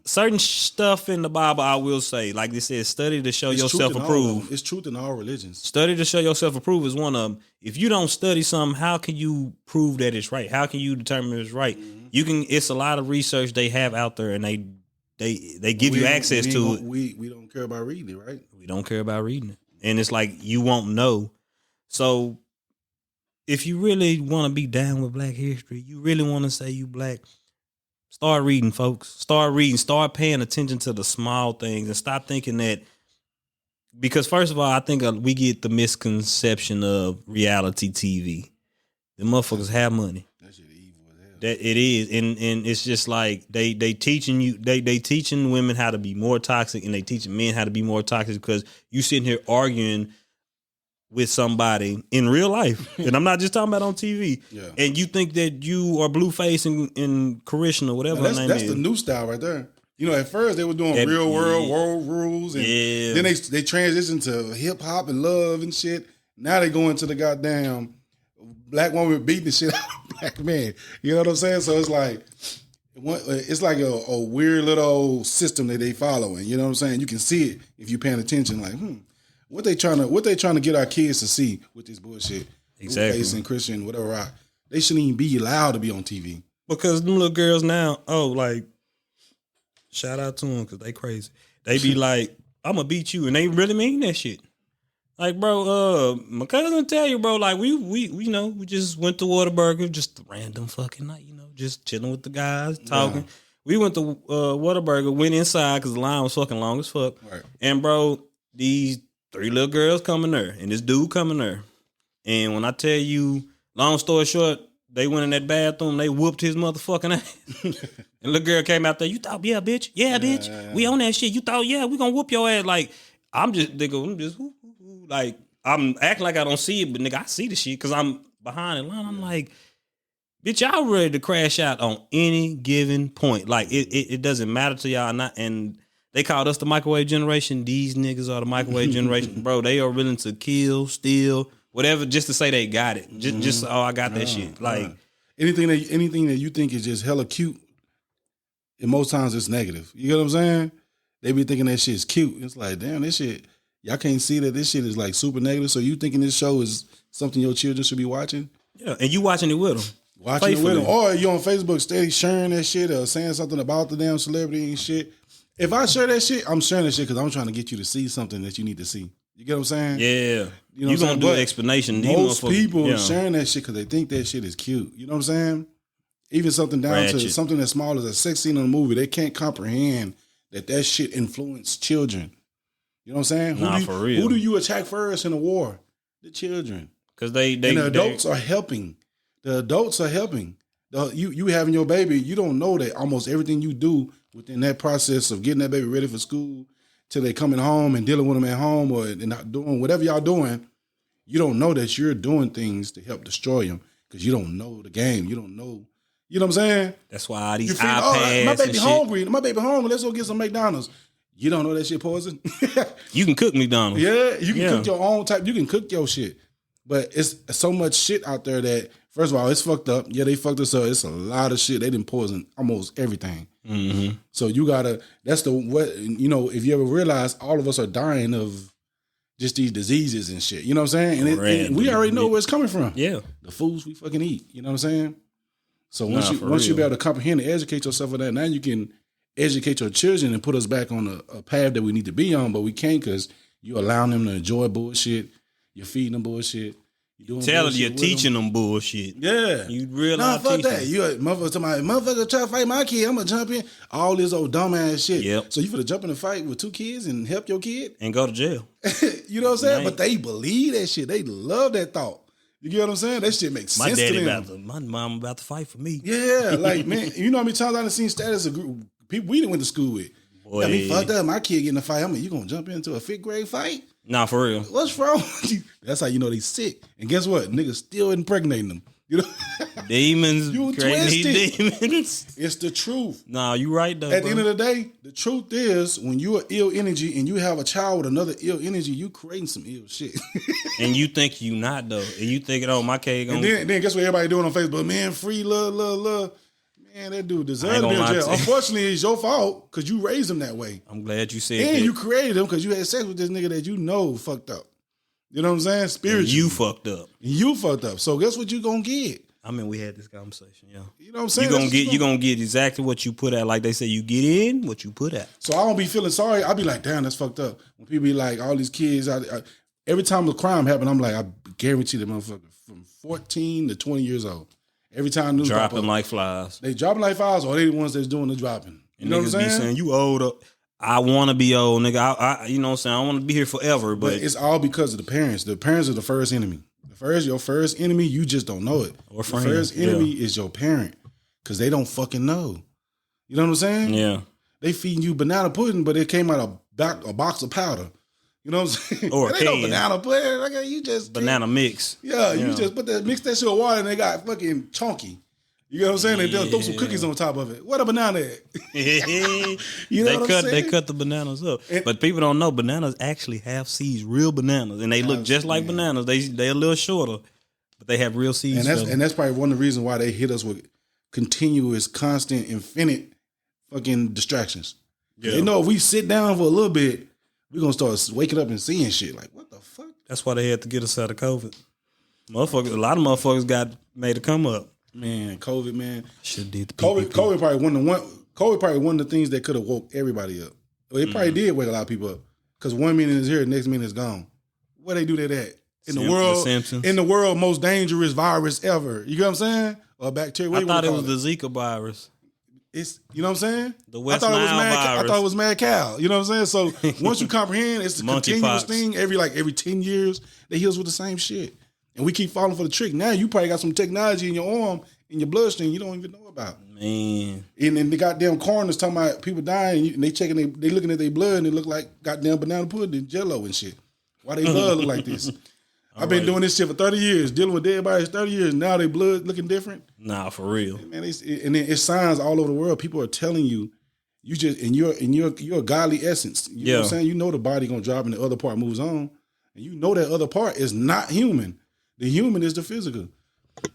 certain stuff in the Bible, I will say, like they said, study to show yourself approved. It's truth in all religions. Study to show yourself approved is one of them. If you don't study something, how can you prove that it's right? How can you determine it's right? Mm-hmm. It's a lot of research they have out there, and they give you access to it. We don't care about reading it, right? We don't care about reading it. And it's like, you won't know. So if you really want to be down with Black history, you really want to say you Black, start reading, folks. Start reading. Start paying attention to the small things and stop thinking that, because first of all, I think we get the misconception of reality TV. The motherfuckers have money. That shit evil as hell. That it is. And it's just like they teaching you, they teaching women how to be more toxic, and they teaching men how to be more toxic, because you sitting here arguing with somebody in real life, and I'm not just talking about on TV. Yeah. And you think that you are Blueface and Karishma or whatever her name that's is. The new style right there. You know, at first they were doing real world rules, and then they transitioned to hip hop and love and shit. Now they go into the goddamn black woman beating the shit out of black man. You know what I'm saying? So it's like a weird little system that they following. You know what I'm saying? You can see it if you're paying attention. Like, what they trying to get our kids to see with this bullshit? Exactly. Blueface and Christian, whatever. Rock. They shouldn't even be allowed to be on TV. Because them little girls now, shout out to them because they crazy. They be like, I'm gonna beat you, and they really mean that shit. Like, bro, my cousin tell you, bro, like we just went to Whataburger, just a random fucking night, just chilling with the guys, talking. Yeah. We went to Whataburger, went inside because the line was fucking long as fuck. Right. And bro, these 3 little girls coming there, and this dude coming there. And when I tell you, long story short, they went in that bathroom, they whooped his motherfucking ass. And little girl came out there, you thought, yeah, bitch, bitch, we on that shit. You thought, yeah, we gonna whoop your ass. Like, I'm just like, I'm acting like I don't see it, but nigga, I see the shit because I'm behind the line. I'm like, bitch, y'all ready to crash out on any given point. Like, it doesn't matter to y'all, not, and they called us the microwave generation. These niggas are the microwave generation. Bro, they are willing to kill, steal, whatever, just to say they got it. Just I got that shit. Like, anything that you think is just hella cute, and most times it's negative. You get what I'm saying? They be thinking that shit's cute. It's like, damn, this shit, y'all can't see that this shit is like super negative. So you thinking this show is something your children should be watching? Yeah, and you watching it with them. Watching it with them. Or you on Facebook steady sharing that shit or saying something about the damn celebrity and shit. If I share that shit, I'm sharing that shit because I'm trying to get you to see something that you need to see. You get what I'm saying? Yeah. You know, you gonna do an explanation. Most people sharing that shit because they think that shit is cute. You know what I'm saying? Even something down to something as small as a sex scene in a movie, they can't comprehend that shit influenced children. You know what I'm saying? For real. Who do you attack first in a war? The children. Because and the adults are helping. The adults are helping. You having your baby, you don't know that almost everything you do within that process of getting that baby ready for school till they coming home and dealing with them at home or not doing whatever y'all doing, you don't know that you're doing things to help destroy them because you don't know the game. You don't know. You know what I'm saying? That's why these iPads my baby hungry. My baby hungry. Let's go get some McDonald's. You don't know that shit poison? You can cook McDonald's. Yeah, you can cook your own type. You can cook your shit. But it's so much shit out there that, first of all, it's fucked up. Yeah, they fucked us up. It's a lot of shit. They didn't poison almost everything. Mm-hmm. So you gotta, if you ever realize all of us are dying of just these diseases and shit. You know what I'm saying? And we already know where it's coming from. Yeah. The foods we fucking eat. You know what I'm saying? So once you be able to comprehend and educate yourself on that, now you can educate your children and put us back on a path that we need to be on, but we can't because you allowing them to enjoy bullshit. You're feeding them bullshit. You're teaching them bullshit. Yeah. You realize fuck that. You a motherfucker try to fight my kid, I'm gonna jump in. All this old dumbass shit. Yep. So you finna jump in a fight with 2 kids and help your kid? And go to jail. You know what I'm saying? But they believe that shit. They love that thought. You get what I'm saying? That shit makes sense to them. My mom about to fight for me. Yeah, like, man, you know how many times I done seen status of group people we done went to school with. Boy. Got me fucked up. My kid getting a fight. You gonna jump into a 5th grade fight? Nah, for real. What's wrong with you? That's how you know they sick. And guess what? Niggas still impregnating them. You know? Demons. You crazy demons. It's the truth. Nah, you right though. At the end of the day, the truth is when you're ill energy and you have a child with another ill energy, you creating some ill shit. And you think you not though. And you thinking, oh, my kid gonna... And then guess what everybody doing on Facebook? Man, free love. Man, that dude deserves to be in jail. Unfortunately, it's your fault because you raised him that way. I'm glad you said and that. You created him because you had sex with this nigga that you know fucked up. You know what I'm saying? Spiritually. You fucked up. You fucked up. So guess what you gonna get? I mean, we had this conversation, yeah. You know what I'm saying? You gonna get exactly what you put out. Like they say, you get in what you put out. So I don't be feeling sorry. I be like, damn, that's fucked up. When people be like, all these kids, every time a crime happen, I'm like, I guarantee the motherfucker from 14 to 20 years old. Every time news dropping like flies. They dropping like flies, or they the ones that's doing the dropping. You know what I'm saying? Be saying you old up. I want to be old, nigga. I you know what I'm saying? I want to be here forever, but it's all because of the parents. The parents are the first enemy. Your first enemy, you just don't know it. Or friend. The first enemy is your parent because they don't fucking know. You know what I'm saying? Yeah. They feeding you banana pudding, but it came out a box of powder. You know what I'm saying? Or they no banana pudding. Like, you just banana mix. Yeah, you just mix that shit with water and they got fucking chunky. You know what I'm saying? They throw some cookies on top of it. What a banana at? You know what I'm saying? They cut the bananas up. But people don't know bananas actually have seeds, real bananas. And they look just like bananas. They're a little shorter, but they have real seeds. And that's probably one of the reasons why they hit us with continuous, constant, infinite fucking distractions. Yeah. They know if we sit down for a little bit, we're going to start waking up and seeing shit. Like, what the fuck? That's why they had to get us out of COVID. A lot of motherfuckers got made to come up. Man, COVID, man. Should did the COVID probably one of the things that could have woke everybody up. Well, it probably did wake a lot of people up. Because 1 minute is here, the next minute is gone. Where they do that at? In the world, most dangerous virus ever. You know what I'm saying? Or bacteria. I thought it was the Zika virus. It's, you know what I'm saying? The West Nile virus. I thought it was mad cow. You know what I'm saying? So once you comprehend, it's a continuous thing. Every 10 years, they heal us with the same shit. And we keep falling for the trick. Now you probably got some technology in your arm, in your bloodstream you don't even know about. Man. And then the goddamn coroners talking about people dying, and they checking, they looking at their blood and it look like goddamn banana pudding, Jello and shit. Why they blood look like this? I've been doing this shit for 30 years, dealing with dead bodies 30 years. Now they blood looking different. Nah, for real. Man, and then it's signs all over the world. People are telling you, you just in your godly essence. You know what I'm saying? You know the body gonna drop and the other part moves on, and you know that other part is not human. The human is the physical.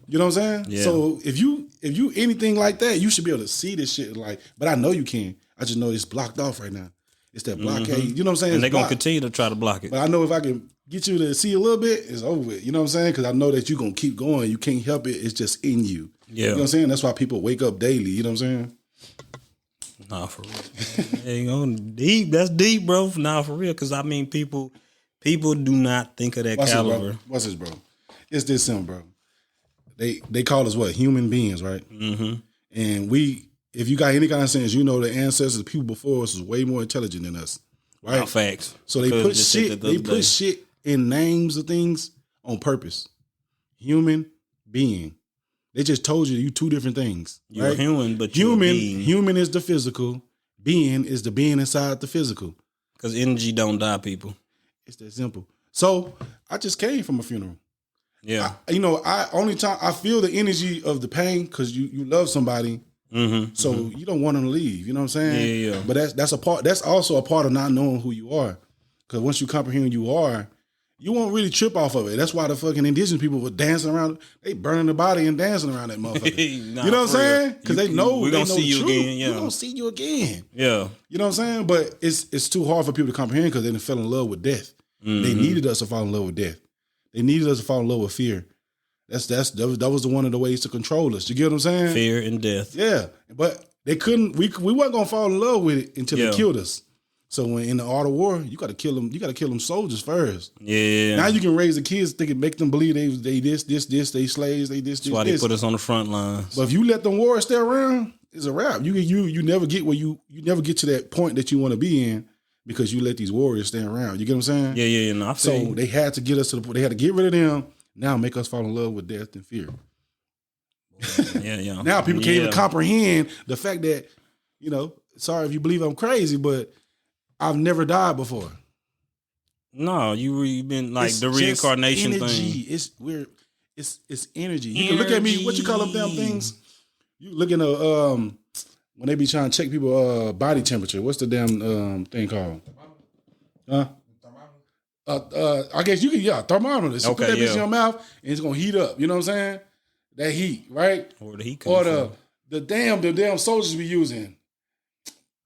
You know what I'm saying? Yeah. So if you anything like that, you should be able to see this shit. Like, but I know you can. I just know it's blocked off right now. It's that blockade. Mm-hmm. You know what I'm saying? And they're gonna continue to try to block it. But I know if I can get you to see a little bit, it's over with. You know what I'm saying? Because I know that you're gonna keep going. You can't help it. It's just in you. Yeah. You know what I'm saying? That's why people wake up daily. You know what I'm saying? Nah, for real. Deep. That's deep, bro. Nah, for real. Because I mean, people do not think of that caliber. What's this, bro? It's this simple, bro. They call us what? Human beings, right? Mm-hmm. And if you got any kind of sense, you know the ancestors, the people before us, was way more intelligent than us, right? No, facts. So they put shit. They put shit in names of things on purpose. Human being. They just told you two different things. You're right? human, but you're being. Human is the physical. Being is the being inside the physical. Because energy don't die, people. It's that simple. So I just came from a funeral. Yeah. Only time I feel the energy of the pain because you love somebody Mm-hmm. So you don't want them to leave. You know what I'm saying? Yeah. But that's a part. That's also a part of not knowing who you are. Because once you comprehend who you are, you won't really trip off of it. That's why the fucking indigenous people were dancing around. They burning the body and dancing around that motherfucker. Nah, you know what I'm saying? real. Because they know we they gonna know see the you truth. again. Yeah. We gonna see you again. Yeah. You know what I'm saying? But it's too hard for people to comprehend because they done fell in love with death. Mm-hmm. They needed us to fall in love with death. They needed us to fall in love with fear. That was one of the ways to control us. You get what I'm saying? Fear and death. Yeah, but they couldn't. We weren't gonna fall in love with it until they killed us. So when in the art of war, you got to kill them. You got to kill them soldiers first. Yeah. Now you can raise the kids, thinking, make them believe they this, they slaves, they this. That's why they put us on the front lines. But if you let them warriors stay around, it's a wrap. You never get where you never get to that point that you want to be in because you let these warriors stay around. You get what I'm saying? Yeah. No, I feel So they had to get us to the point. They had to get rid of them. Now make us fall in love with death and fear. Yeah. Now people can't even comprehend the fact that, sorry if you believe I'm crazy, but I've never died before. No, you've been like It's the just reincarnation energy. thing. It's energy. You can look at me. What you call them damn things? You looking at when they be trying to check people body temperature. What's the damn thing called? Huh? I guess you can thermometer. So put that bitch in your mouth and it's gonna heat up. You know what I'm saying? That heat, right? Or the heat. Or the damn soldiers be using.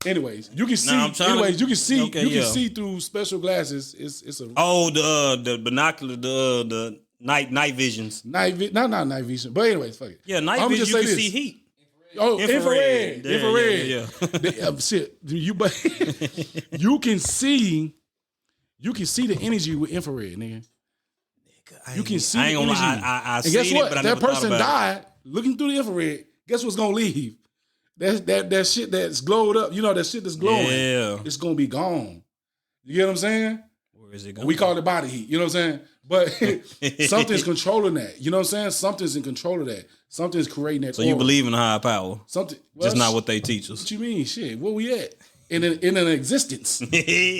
Anyways, you can see. You can see. Okay, you can see through special glasses. It's a the binocular, the night visions. not night vision. But anyways, fuck it. Yeah, night vision. You can see heat. Oh, infrared. Yeah. Shit, you can see. You can see the energy with infrared, nigga. You can see. I ain't gonna lie. I and guess what? But I that never person died looking through the infrared. Guess what's gonna leave? That shit that's glowed up. You know that shit that's glowing. Yeah. It's gonna be gone. You get what I'm saying? Where is it going? We call it body heat. You know what I'm saying? But something's controlling that. You know what I'm saying? Something's in control of that. Something's creating that. So you believe in higher power? Something. Just not what they teach us. What you mean? Shit. Where we at? In an existence.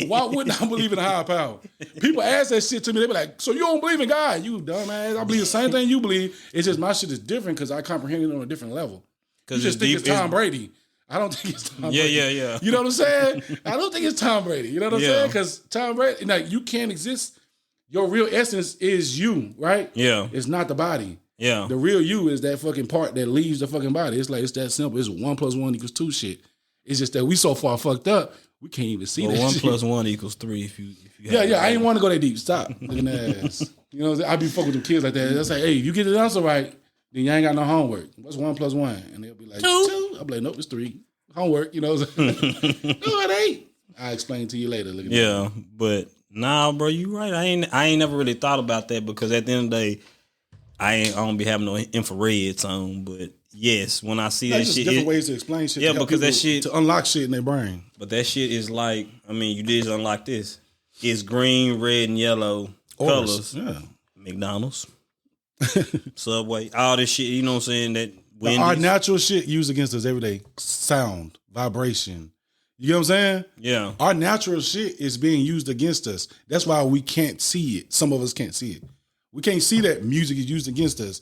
Why wouldn't I believe in a higher power? People ask that shit to me. They be like, so you don't believe in God? You dumbass. I believe the same thing you believe. It's just my shit is different because I comprehend it on a different level. You just think it's Tom Brady. I don't think it's Tom Brady. Yeah. You know what I'm saying? I don't think it's Tom Brady. You know what I'm saying? Because Tom Brady, you can't exist. Your real essence is you, right? Yeah. It's not the body. Yeah. The real you is that fucking part that leaves the fucking body. It's like, it's that simple. It's 1 + 1 = 2 shit. It's just that we so far fucked up, we can't even see that 1 shit. + 1 = 3 if you I ain't want to go that deep. Stop looking at ass. You know what I'm saying? I be fucking with kids like that. They'll say, hey, if you get the answer right, then you ain't got no homework. What's 1 + 1? And they'll be like, 2. I'll be like, nope, it's 3. Homework, you know what I'm saying? No, it ain't. I'll explain to you later. But nah, bro, you right. I ain't never really thought about that because at the end of the day, I don't be having no infrared on. But yes, when I see that just shit, different ways to explain shit. Yeah, to because that shit to unlock shit in their brain. But that shit is like, you did unlock this. It's green, red, and yellow colors. Yeah, McDonald's, Subway, all this shit. You know what I'm saying? That our natural shit used against us every day. Sound, vibration. You know what I'm saying? Yeah. Our natural shit is being used against us. That's why we can't see it. Some of us can't see it. We can't see that music is used against us.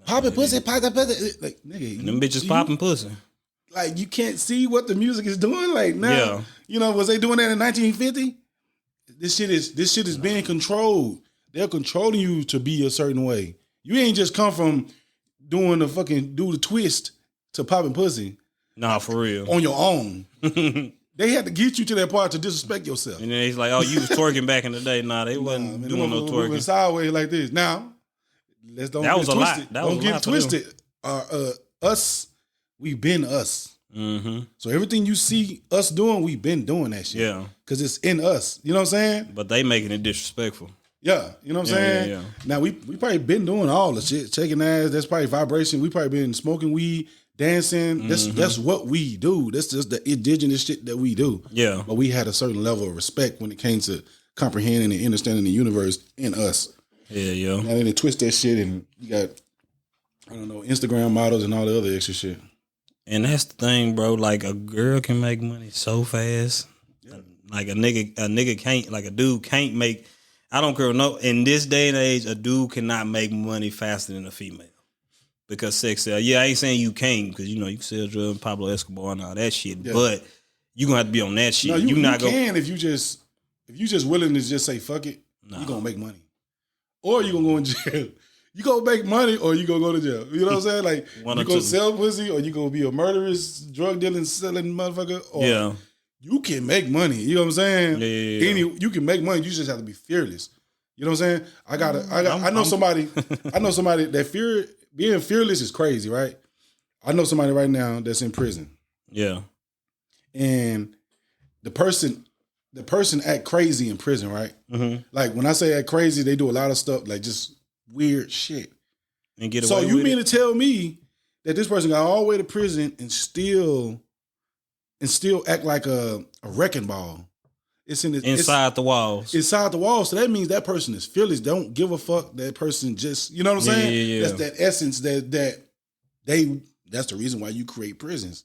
Popping pussy, popping pussy. Like, nigga. Them bitches popping pussy. Like, you can't see what the music is doing. Like, now, was they doing that in 1950? This shit is being controlled. They're controlling you to be a certain way. You ain't just come from doing the twist to popping pussy. Nah, for real. On your own. They had to get you to that part to disrespect yourself. And then it's like, oh, you was twerking back in the day. Nah, they wasn't doing no twerking. Moving sideways like this. Now, don't get twisted. Don't get twisted. Us, we've been us. Mm-hmm. So everything you see us doing, we've been doing that shit. Yeah. Because it's in us. You know what I'm saying? But they making it disrespectful. Yeah. You know what I'm saying? Yeah. Now, we probably been doing all the shit. Shaking ass, that's probably vibration. We probably been smoking weed, dancing. That's what we do. That's just the indigenous shit that we do. Yeah. But we had a certain level of respect when it came to comprehending and understanding the universe in us. Yeah. Now they twist that shit and you got, Instagram models and all the other extra shit. And that's the thing, bro. Like, a girl can make money so fast. Yeah. Like, a nigga can't, like, a dude can't make, I don't care, no, in this day and age, a dude cannot make money faster than a female. because sex sell. Yeah, I ain't saying you can't because you can sell drugs, Pablo Escobar and all that shit. Yeah. But you gonna have to be on that shit. No, you not can if you just willing to just say fuck it. No. You gonna make money, or you gonna go in jail. You gonna make money, or you gonna go to jail. You know what I'm saying? Like you gonna sell pussy, or you gonna be a murderous, drug dealing, selling motherfucker. Or you can make money. You know what I'm saying? Yeah. You can make money. You just have to be fearless. You know what I'm saying? I know somebody that being fearless is crazy, right? I know somebody right now that's in prison. Yeah. And the person act crazy in prison, right? Mm-hmm. Like when I say act crazy, they do a lot of stuff like just weird shit. And get away so you with mean it? to tell me that this person got all the way to prison and still act like a wrecking ball? It's inside the walls. Inside the walls. So that means that person is fearless. Don't give a fuck. That person just, you know what I'm saying? Yeah. That's that essence that's the reason why you create prisons.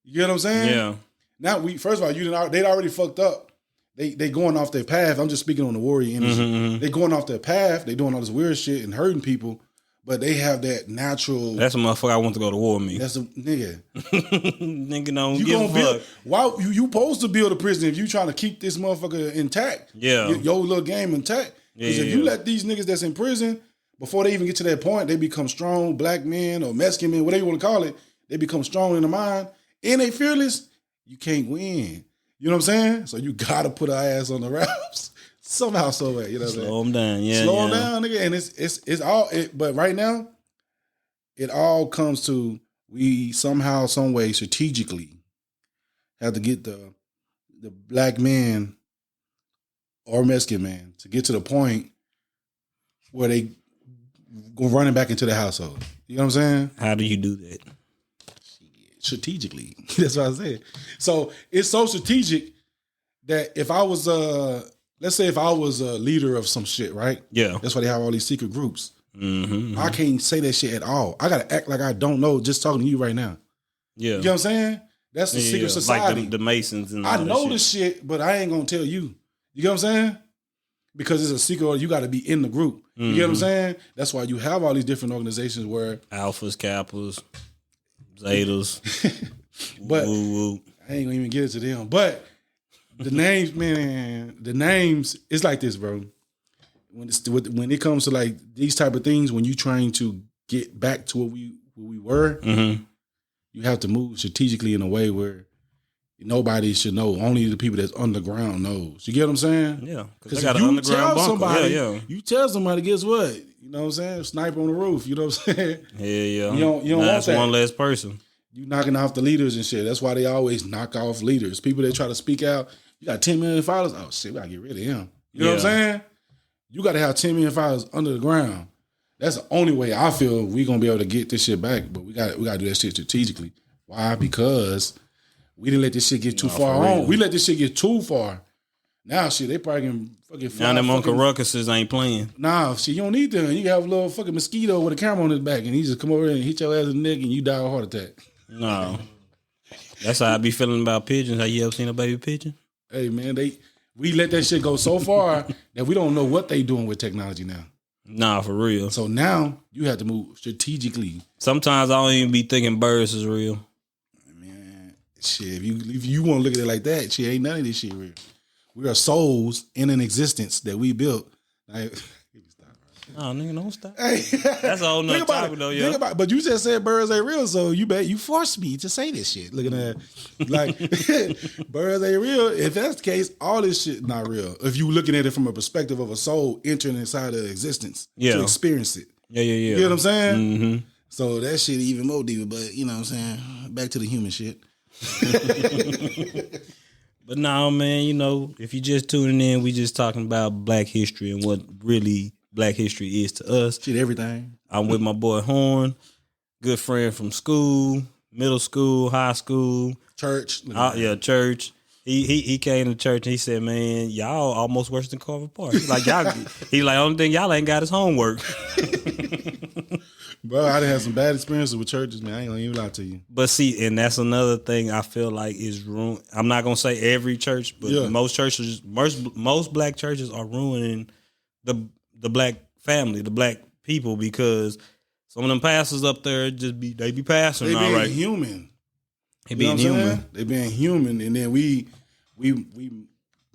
You get what I'm saying? Yeah. Now first of all, they'd already fucked up. They going off their path. I'm just speaking on the warrior energy. Mm-hmm. They going off their path. They doing all this weird shit and hurting people. But they have that natural. That's a motherfucker I want to go to war with me. That's a nigga. Nigga don't give a fuck. Why you supposed to build a prison if you trying to keep this motherfucker intact? Yeah. Your little game intact. Because if you let these niggas that's in prison, before they even get to that point, they become strong black men or Mexican men, whatever you want to call it, they become strong in the mind and they fearless, you can't win. You know what I'm saying? So you gotta put our ass on the rails. Somehow, some way, you know what I'm saying? Slow them down, yeah. Slow them down, nigga. And it's all. But right now, it all comes to we somehow, some way, strategically have to get the black man or Mexican man to get to the point where they go running back into the household. You know what I'm saying? How do you do that? Strategically. That's what I said. So it's so strategic that if I was let's say if I was a leader of some shit, right? Yeah. That's why they have all these secret groups. Mm-hmm. I can't say that shit at all. I gotta act like I don't know just talking to you right now. Yeah. You know what I'm saying? That's the secret society. Like the Masons and all I know this shit, but I ain't gonna tell you. You get what I'm saying? Because it's a secret, you gotta be in the group. You get what I'm saying? That's why you have all these different organizations where Alphas, Kappas, Zetas. But I ain't gonna even get into them. But the names, man, it's like this, bro. When it comes to like these type of things, when you trying to get back to what we were, you have to move strategically in a way where nobody should know. Only the people that's underground knows. You get what I'm saying? Yeah, because they got an underground bunker. Somebody, you tell somebody, guess what? You know what I'm saying? Sniper on the roof. You know what I'm saying? Yeah. You don't want that. One less person. You knocking off the leaders and shit. That's why they always knock off leaders. People that try to speak out. You got 10 million followers. Oh shit, we gotta get rid of him. You know what I'm saying? You got to have 10 million followers under the ground. That's the only way I feel we gonna be able to get this shit back. But we got to do that shit strategically. Why? Because we didn't let this shit get too far on. We let this shit get too far. Now, shit, they probably can fucking fly. Now them Uncle Ruckuses ain't playing. Nah, shit, you don't need them. You can have a little fucking mosquito with a camera on his back, and he just come over there and hit your ass in the neck, and you die of a heart attack. No, that's how I be feeling about pigeons. Have you ever seen a baby pigeon? Hey man, we let that shit go so far that we don't know what they doing with technology now. Nah, for real. So now you have to move strategically. Sometimes I don't even be thinking birds is real. Man, shit, if you want to look at it like that, shit, ain't none of this shit real. We are souls in an existence that we built. Oh, nigga, don't stop. Hey, that's a whole nother topic, though, yo. But you just said birds ain't real, so you forced me to say this shit. Looking at like birds ain't real. If that's the case, all this shit not real. If you looking at it from a perspective of a soul entering inside of existence to experience it. Yeah. You know what I'm saying? Mm-hmm. So that shit even more deeper. But you know what I'm saying? Back to the human shit. But no, man. You know, if you just tuning in, we just talking about Black history and what really Black history is to us. Shit, everything. I'm with my boy Horn, good friend from school, middle school, high school, church. Church. He came to church and he said, "Man, y'all almost worse than Carver Park." He's like, only thing y'all ain't got his homework. Bro, I done had some bad experiences with churches, man. I ain't gonna even lie to you. But see, and that's another thing I feel like is ruined. I'm not gonna say every church, but most churches, most Black churches are ruining the Black family, the Black people, because Some of them pastors up there they be passing They all being right. human. They being human. They being human, and then we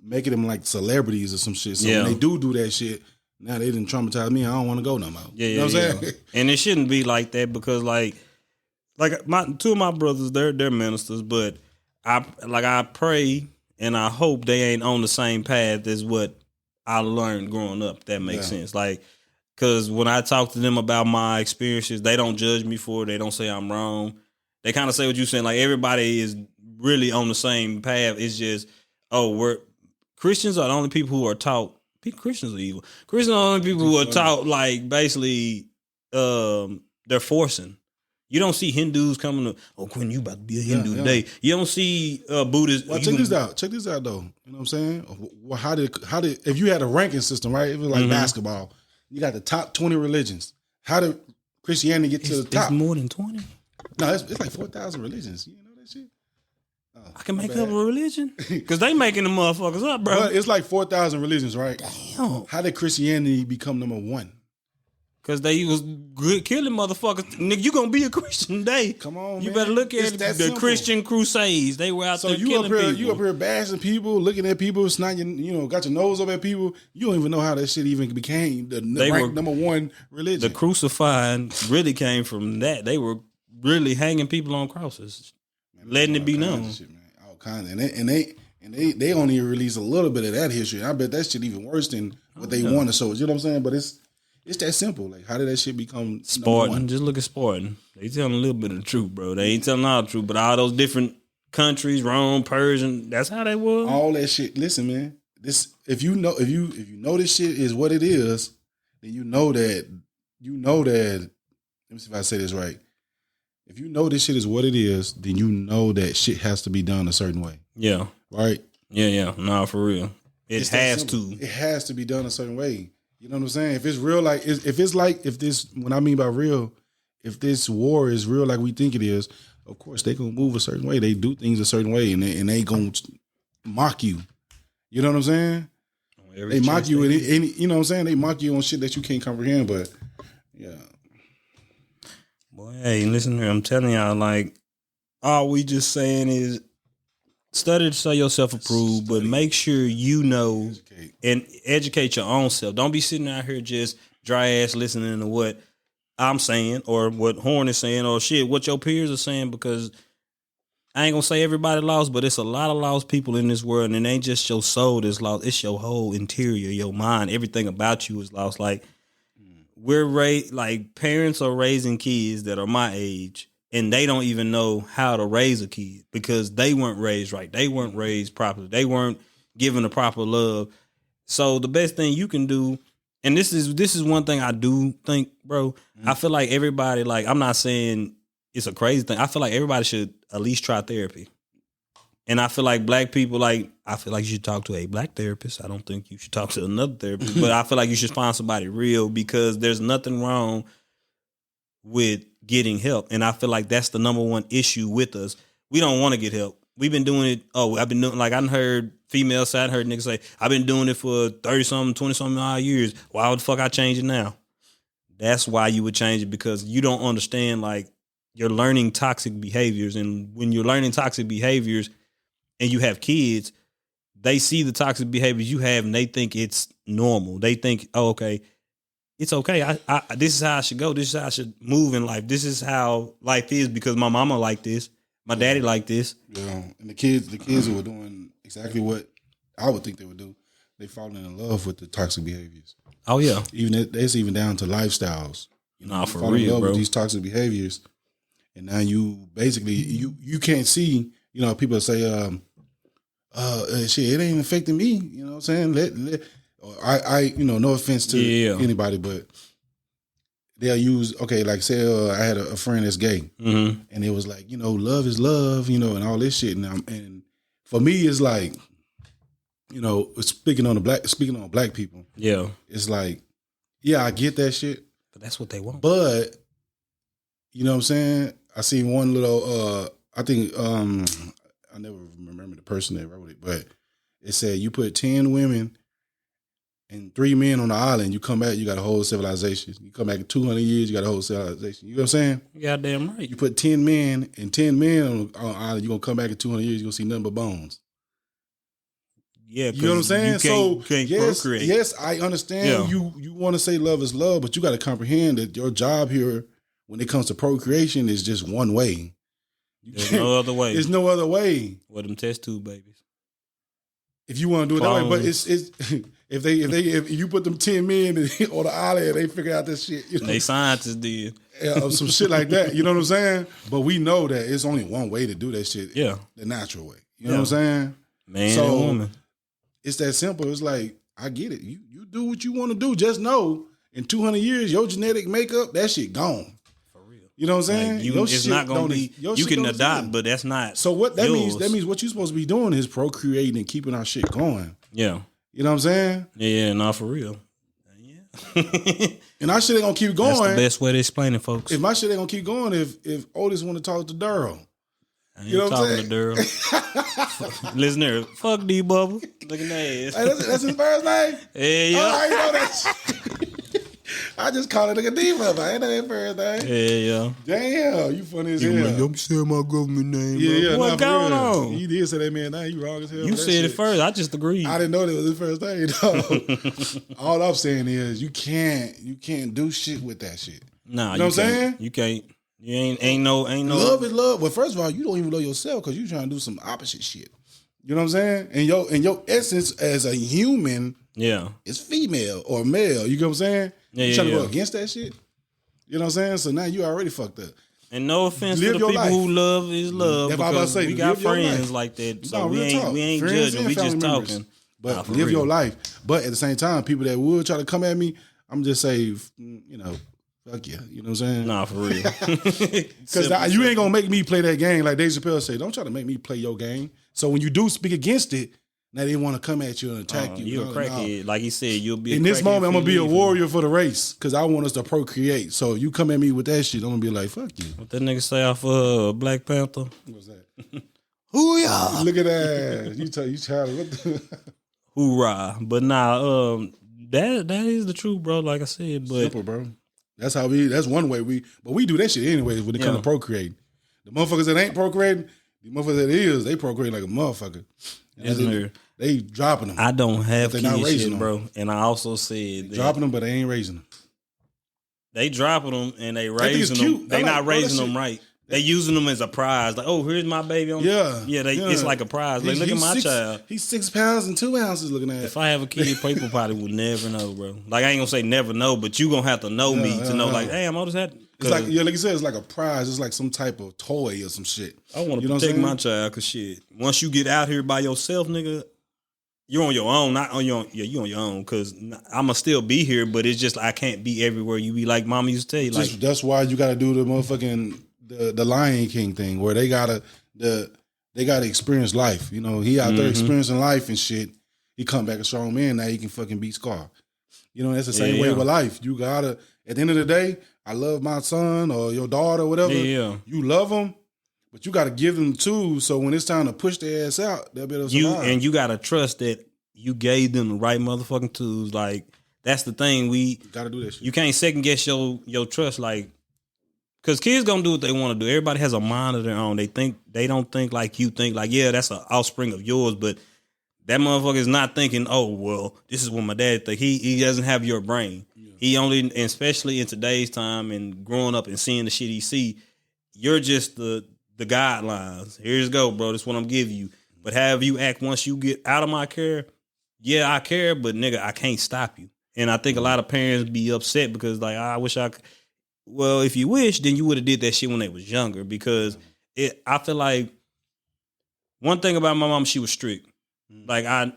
making them like celebrities or some shit. So when they do that shit, now they didn't traumatize me. I don't want to go no more. Yeah, you know what I'm saying? And it shouldn't be like that because like two of my brothers, they're ministers, but I pray and I hope they ain't on the same path as what I learned growing up. That makes sense. Like, because when I talk to them about my experiences, they don't judge me for it. They don't say I'm wrong. They kind of say what you're saying. Like, everybody is really on the same path. It's just, Christians are the only people who are taught. Christians are evil. Christians are the only people who are taught, like, basically, they're forcing. You don't see Hindus coming to, Quinn, you about to be a Hindu today. You don't see Buddhists. Well, check this out. Check this out, though. You know what I'm saying? Well, how did if you had a ranking system, right? If it was like basketball, you got the top 20 religions. How did Christianity get to the top? It's more than 20. No, it's like 4,000 religions. You know that shit? Oh, I can make up a religion? Because they making the motherfuckers up, bro. But it's like 4,000 religions, right? Damn. How did Christianity become number one? Because they was good killing motherfuckers. Nigga, you gonna be a Christian today. Come on, you man. better look at the simple. Christian crusades. They were out there killing people. You up here bashing people, looking at people, snotting, got your nose up at people. You don't even know how that shit even became the number one religion. The crucifying really came from that. They were really hanging people on crosses, letting it be known. Shit, man. All kinds, and they only release a little bit of that history. I bet that shit even worse than what they want to show. You know what I'm saying? But it's that simple. Like, how did that shit become Spartan? Just look at Spartan. They telling a little bit of the truth, bro. They ain't telling all the truth, but all those different countries, Rome, Persian, that's how they was. All that shit. Listen, man. If you know this shit is what it is, then you know that. Let me see if I say this right. If you know this shit is what it is, then you know that shit has to be done a certain way. Yeah. Right? Yeah. No, for real. It has to. It has to be done a certain way. You know what I'm saying? If it's real, when I mean by real, if this war is real like we think it is, of course they gonna move a certain way. They do things a certain way, and they gonna mock you. You know what I'm saying? They mock you, you know what I'm saying? They mock you on shit that you can't comprehend. But yeah, boy, hey, listen here. I'm telling y'all, like, all we just saying is, study to show yourself approved, but make sure you know and educate your own self. Don't be sitting out here just dry ass listening to what I'm saying or what Horn is saying or what your peers are saying, because I ain't gonna say everybody lost, but it's a lot of lost people in this world, and it ain't just your soul that's lost. It's your whole interior, your mind, everything about you is lost. Like, parents are raising kids that are my age, and they don't even know how to raise a kid because they weren't raised right. They weren't raised properly. They weren't given the proper love. So the best thing you can do, and this is one thing I do think, bro, I feel like everybody, like, I'm not saying it's a crazy thing. I feel like everybody should at least try therapy. And I feel like black people, I feel like you should talk to a black therapist. I don't think you should talk to another therapist, but I feel like you should find somebody real, because there's nothing wrong with getting help. And I feel like that's the number one issue with us. We don't want to get help. We've been doing it. I've been doing, like, I heard female side, I heard niggas say, I've been doing it for 30-something, 20-something odd years. Why the fuck I change it now? That's why you would change it, because you don't understand, like, you're learning toxic behaviors. And when you're learning toxic behaviors and you have kids, they see the toxic behaviors you have and they think it's normal. They think, oh, okay, it's okay. I this is how I should go. This is how I should move in life. This is how life is because my mama like this. My daddy like this. Yeah, and the kids who were doing exactly what I would think they would do, they falling in love with the toxic behaviors. Oh yeah, it's even down to lifestyles. Nah, for fall real, in love bro. With these toxic behaviors, and now you basically you can't see. You know, people say, shit, it ain't affecting me. You know what I'm saying? I no offense to anybody, but they'll use, like say I had a friend that's gay, and it was like, love is love, and all this shit, and for me it's like, speaking on black people, it's like, I get that shit, but that's what they want. But you know what I'm saying? I seen one little, I think I never remember the person that wrote it, but it said you put 10 women and 3 men on the island, you come back, you got a whole civilization. You come back in 200 years, you got a whole civilization. You know what I'm saying? Goddamn right. You put 10 men and 10 men on the island, you're going to come back in 200 years, you're going to see nothing but bones. Yeah, you know what I'm saying? You can't procreate. Yes, I understand you want to say love is love, but you got to comprehend that your job here, when it comes to procreation, is just one way. There's no other way. There's no other way. With them test tube babies. If you want to do it that way, but it's if you put them 10 men on the island and they figure out this shit, you know, they scientists did some shit like that. You know what I'm saying? But we know that it's only one way to do that shit. Yeah, the natural way. You know what I'm saying? Man and woman. It's that simple. It's like, I get it. You do what you want to do. Just know in 200 years, your genetic makeup, that shit gone. For real. You know what I'm saying? Like it's not going to be, you can adopt, but that's not. So what that means, what you're supposed to be doing is procreating and keeping our shit going. Yeah. You know what I'm saying? Yeah, not for real. Yeah. And our shit ain't going to keep going. That's the best way to explain it, folks. If my shit ain't going to keep going, if Otis want to talk to Daryl. You know what I'm saying? To Daryl. Listen there. Fuck D Bubba. Look at that ass. Hey, that's his first name? Yeah. Oh, I know that. I just call it a D Bubba. I ain't know his first name. Yeah. Damn, you funny as hell. Like, don't say my government name, bro. Yeah, what's going on? You did say that man name. You wrong as hell. You said it first. I just agreed. I didn't know that was his first name. No. All I'm saying is you can't do shit with that shit. Nah, you know what I'm saying? You can't. You ain't no. Love is love. Well, first of all, you don't even love yourself because you're trying to do some opposite shit. You know what I'm saying? And your essence as a human, is female or male. You know what I'm saying? Yeah, you trying to go against that shit. You know what I'm saying? So now you already fucked up. And no offense to the people who love is love. That's what I was about to say. We got friends like that, so we ain't judging. We just talking. But live your life. But at the same time, people that would try to come at me, I'm just say, fuck yeah. You know what I'm saying? Nah, for real. Because you ain't going to make me play that game. Like Dave Chappelle say, don't try to make me play your game. So when you do speak against it, now they want to come at you and attack you. You're a crackhead. Like he said, you'll be in this moment, I'm going to be a warrior for the race because I want us to procreate. So you come at me with that shit, I'm going to be like, fuck you. What that nigga say off Black Panther? What's that? Hoo-yah! Look at that. You child. What the... Hoorah. But nah, that is the truth, bro. Like I said. But simple, bro. That's one way but we do that shit anyways when it comes to procreating. The motherfuckers that ain't procreating, the motherfuckers that is, they procreate like a motherfucker. They dropping them. I don't have kids shit, bro. And I also said dropping them, but they ain't raising them. They dropping them and they raising them. They not raising them right. They using them as a prize. Like, oh, here's my baby. It's like a prize. Like, look at my child. He's 6 pounds and 2 ounces looking at. If I have a kid, people probably would never know, bro. Like, I ain't gonna say never know, but you gonna have to know me to know. Like, damn, I just had. It's like like you said, it's like a prize. It's like some type of toy or some shit. I want to protect my child, cause shit. Once you get out here by yourself, nigga, you're on your own. Not on your own. Yeah, you on your own. Cause I'ma still be here, but it's just I can't be everywhere. You be like Mama used to tell you. Like that's why you got to do the motherfucking the Lion King thing, where they gotta experience life. You know, he out there experiencing life and shit. He come back a strong man. Now he can fucking beat Scar. You know, that's the same way with life. You gotta. At the end of the day, I love my son or your daughter or whatever. Yeah. You love them, but you got to give them tools so when it's time to push their ass out, they'll be able to survive. And you got to trust that you gave them the right motherfucking tools. Like, that's the thing. We got to do that shit. You can't second guess your trust. Like, because kids going to do what they want to do. Everybody has a mind of their own. They don't think like you think. Like, yeah, that's an offspring of yours, but that motherfucker is not thinking, oh, well, this is what my dad think. He doesn't have your brain. Yeah. He only, and especially in today's time and growing up and seeing the shit he see, you're just the guidelines. Here's go, bro. This is what I'm giving you. But however you act once you get out of my care, yeah, I care, but nigga, I can't stop you. And I think a lot of parents be upset because like, I wish I could. Well, if you wish, then you would have did that shit when they was younger because I feel like one thing about my mom, she was strict. Like I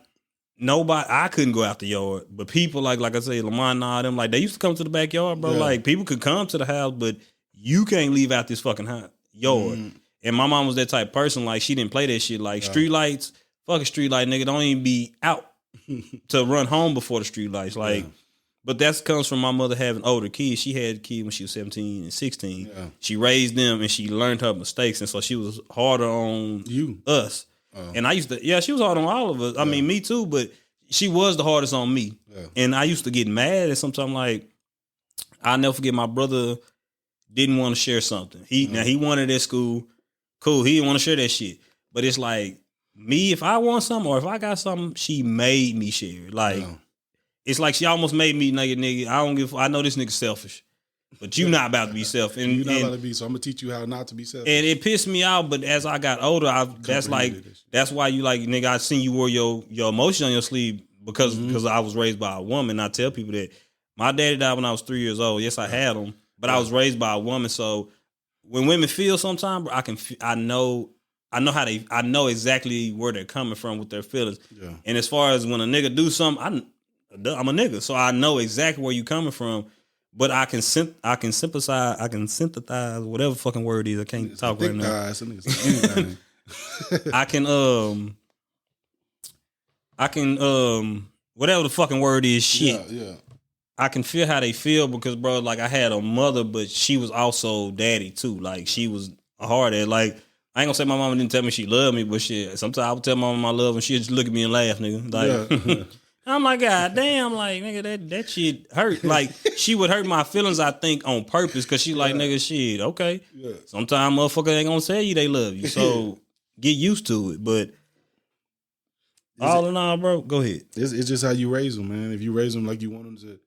couldn't go out the yard, but people like I say, Lamont and all them, like they used to come to the backyard, bro. Yeah. Like people could come to the house, but you can't leave out this fucking yard. And my mom was that type of person, like she didn't play that shit. Like street lights, fuck a street light, nigga. Don't even be out to run home before the street lights. Like, but that comes from my mother having older kids. She had a kid when she was 17 and 16. Yeah. She raised them and she learned her mistakes, and so she was harder on us. And I used to, she was hard on all of us. I mean, me too, but she was the hardest on me. Yeah. And I used to get mad at sometimes like I'll never forget my brother didn't want to share something. Now he wanted at school. Cool. He didn't want to share that shit. But it's like me, if I want something or if I got something, she made me share it. Like it's like she almost made me nigga. I know this nigga selfish. But you not about to be selfish. You're not about to be, so I'm gonna teach you how not to be selfish. And it pissed me out, but as I got older, that's why you like, nigga, I seen you wore your emotion on your sleeve because I was raised by a woman. I tell people that my daddy died when I was 3 years old. Yes, I had him, but I was raised by a woman. So when women feel sometimes, I know exactly where they're coming from with their feelings. Yeah. And as far as when a nigga do something, I'm a nigga, so I know exactly where you coming from. But I can sympathize, whatever fucking word it is. I can't talk right now. I can whatever the fucking word is, shit. Yeah. I can feel how they feel because, bro, like I had a mother, but she was also daddy too. Like she was a hard ass. Like I ain't gonna say my mama didn't tell me she loved me, but shit, sometimes I would tell my mama I love and she'd just look at me and laugh, nigga. Like I'm like, God damn, like nigga, that shit hurt. Like she would hurt my feelings, I think, on purpose, cause she like, nigga, shit, okay. Yeah. Sometimes motherfucker ain't gonna tell you they love you, so get used to it. But all in all, bro, go ahead. It's just how you raise them, man. If you raise them like you want them to,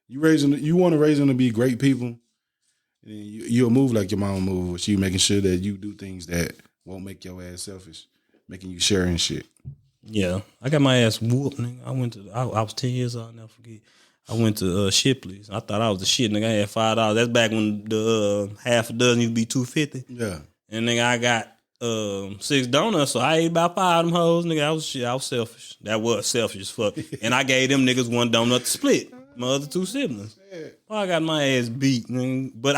you want to raise them to be great people, and you'll move like your mama move. She making sure that you do things that won't make your ass selfish, making you share and shit. Yeah, I got my ass whooped, nigga. I was 10 years old, I'll never forget. I went to Shipley's. I thought I was the shit, nigga. I had $5. That's back when the half a dozen used to be $2.50. Yeah. And nigga, I got 6 donuts, so I ate about 5 of them hoes, nigga. I was selfish. That was selfish as fuck. And I gave them niggas 1 donut to split. My other 2 siblings. Well, I got my ass beat, nigga. But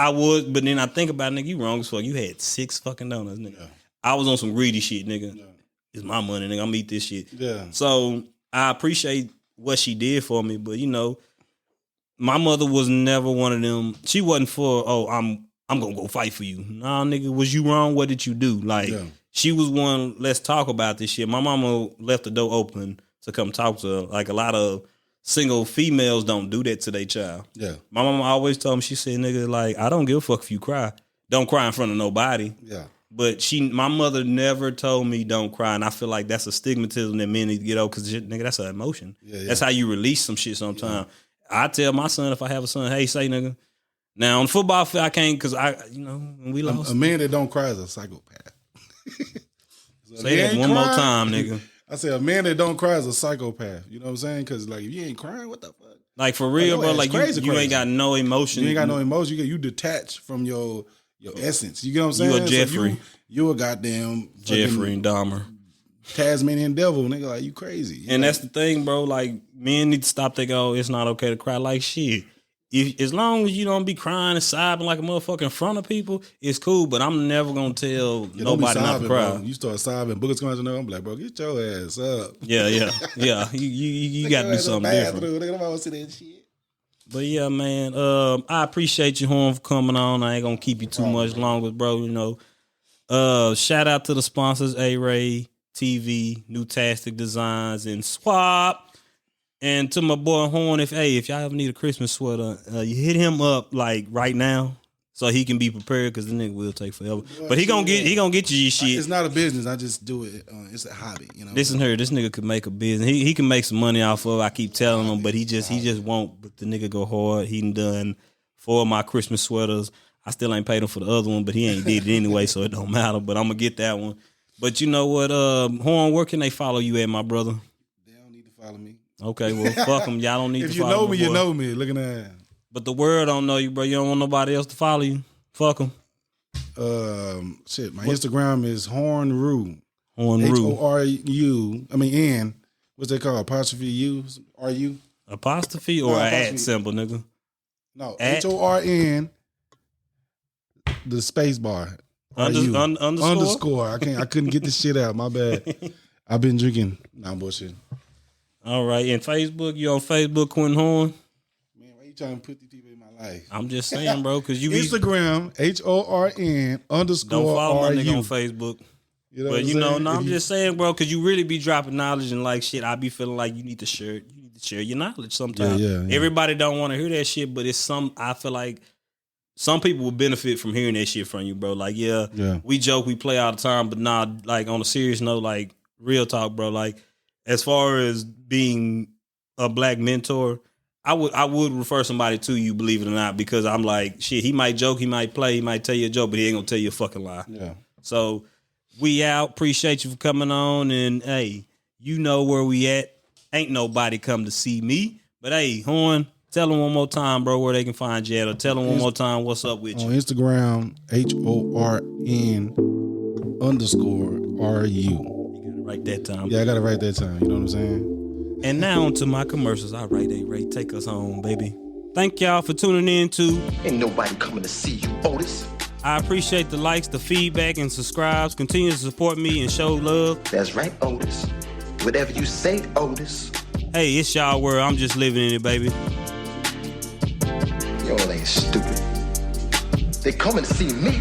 then I think about it, nigga, you wrong as fuck. You had 6 fucking donuts, nigga. Yeah. I was on some greedy shit, nigga. Yeah. It's my money, nigga. I'm gonna eat this shit. Yeah. So I appreciate what she did for me, but you know, my mother was never one of them. She wasn't for, I'm gonna go fight for you. Nah, nigga, was you wrong? What did you do? Like, she was one, let's talk about this shit. My mama left the door open to come talk to her. Like a lot of single females don't do that to their child. Yeah. My mama always told me, she said, nigga, like, I don't give a fuck if you cry. Don't cry in front of nobody. Yeah. But my mother never told me don't cry, and I feel like that's a stigmatism that men need to get over because, nigga, that's an emotion. Yeah. That's how you release some shit sometimes. Yeah. I tell my son, if I have a son, hey, say, nigga. Now, on the football field, I can't because when we lost. A man that don't cry is a psychopath. Say that one more time, nigga. I say a man that don't cry is a psychopath. You know what I'm saying? Because, like, if you ain't crying, what the fuck? Like, for real, bro, like, you ain't got no emotion. You ain't got no emotion. You detach from your essence. You get what I'm saying? You a Jeffrey. So you a goddamn Jeffrey and Dahmer. Tasmanian devil, nigga. Like, you crazy. And that's the thing, bro. Like, men need to stop thinking, it's not okay to cry. Like, shit. As long as you don't be crying and sobbing like a motherfucker in front of people, it's cool. But I'm never gonna tell nobody not to cry. Bro. You start sobbing, boogers coming to know. I'm like, bro, get your ass up. Yeah. You got to do something different. Nigga, don't see that shit. But yeah, man, I appreciate you, Horn, for coming on. I ain't gonna keep you too much longer, bro. You know, shout out to the sponsors: A-Ray TV, Newtastic Designs, and Swap. And to my boy Horn, if y'all ever need a Christmas sweater, you hit him up like right now so he can be prepared because the nigga will take forever. But he gonna get you your shit. It's not a business. I just do it. It's a hobby. You know. Listen here, this nigga could make a business. He can make some money off of it. I keep telling him, but he just won't. But the nigga go hard. He done 4 of my Christmas sweaters. I still ain't paid him for the other one, but he ain't did it anyway, so it don't matter. But I'm gonna get that one. But you know what, Horn, where can they follow you at, my brother? They don't need to follow me. Okay, well, fuck them. Y'all don't need to follow me. If you know me, you know me. Look at that. But the world don't know you, bro. You don't want nobody else to follow you. Fuck them. My Instagram is Hornru. Hornru. Horu. I mean, N. What's that called? Apostrophe U? R-U? Apostrophe or an at symbol, nigga? No. Horn. The space bar. Underscore. I couldn't get this shit out. My bad. I've been drinking. Nah, I'm bullshit. All right, and Facebook, you on Facebook, Quentin Horn? Man, why you trying to put these people in my life? I'm just saying, bro, because you Instagram, HORN _ Don't follow my nigga RU. on Facebook. You know but I'm just saying, bro, because you really be dropping knowledge and like shit. I be feeling like you need the shirt, you need share your knowledge sometimes. Yeah. Everybody don't want to hear that shit, but I feel like some people will benefit from hearing that shit from you, bro. Like, we joke, we play all the time, but nah, like on a serious note, like real talk, bro. Like as far as being a black mentor, I would refer somebody to you, believe it or not, because I'm like, shit, he might joke, he might play, he might tell you a joke, but he ain't gonna tell you a fucking lie. Yeah. So we out. Appreciate you for coming on, and hey, you know where we at. Ain't nobody come to see me, but hey, Horn, tell them one more time, bro, where they can find you at, or tell them one more time what's up with you. On Instagram, HORN_RU. You gotta write that time. Yeah, I gotta write that time. You know what I'm saying? And now on to my commercials. All right, Ray, take us home, baby. Thank y'all for tuning in to Ain't nobody coming to see you, Otis. I appreciate the likes, the feedback, and subscribes. Continue to support me and show love. That's right, Otis. Whatever you say, Otis. Hey, it's y'all world. I'm just living in it, baby. Y'all ain't stupid. They coming to see me.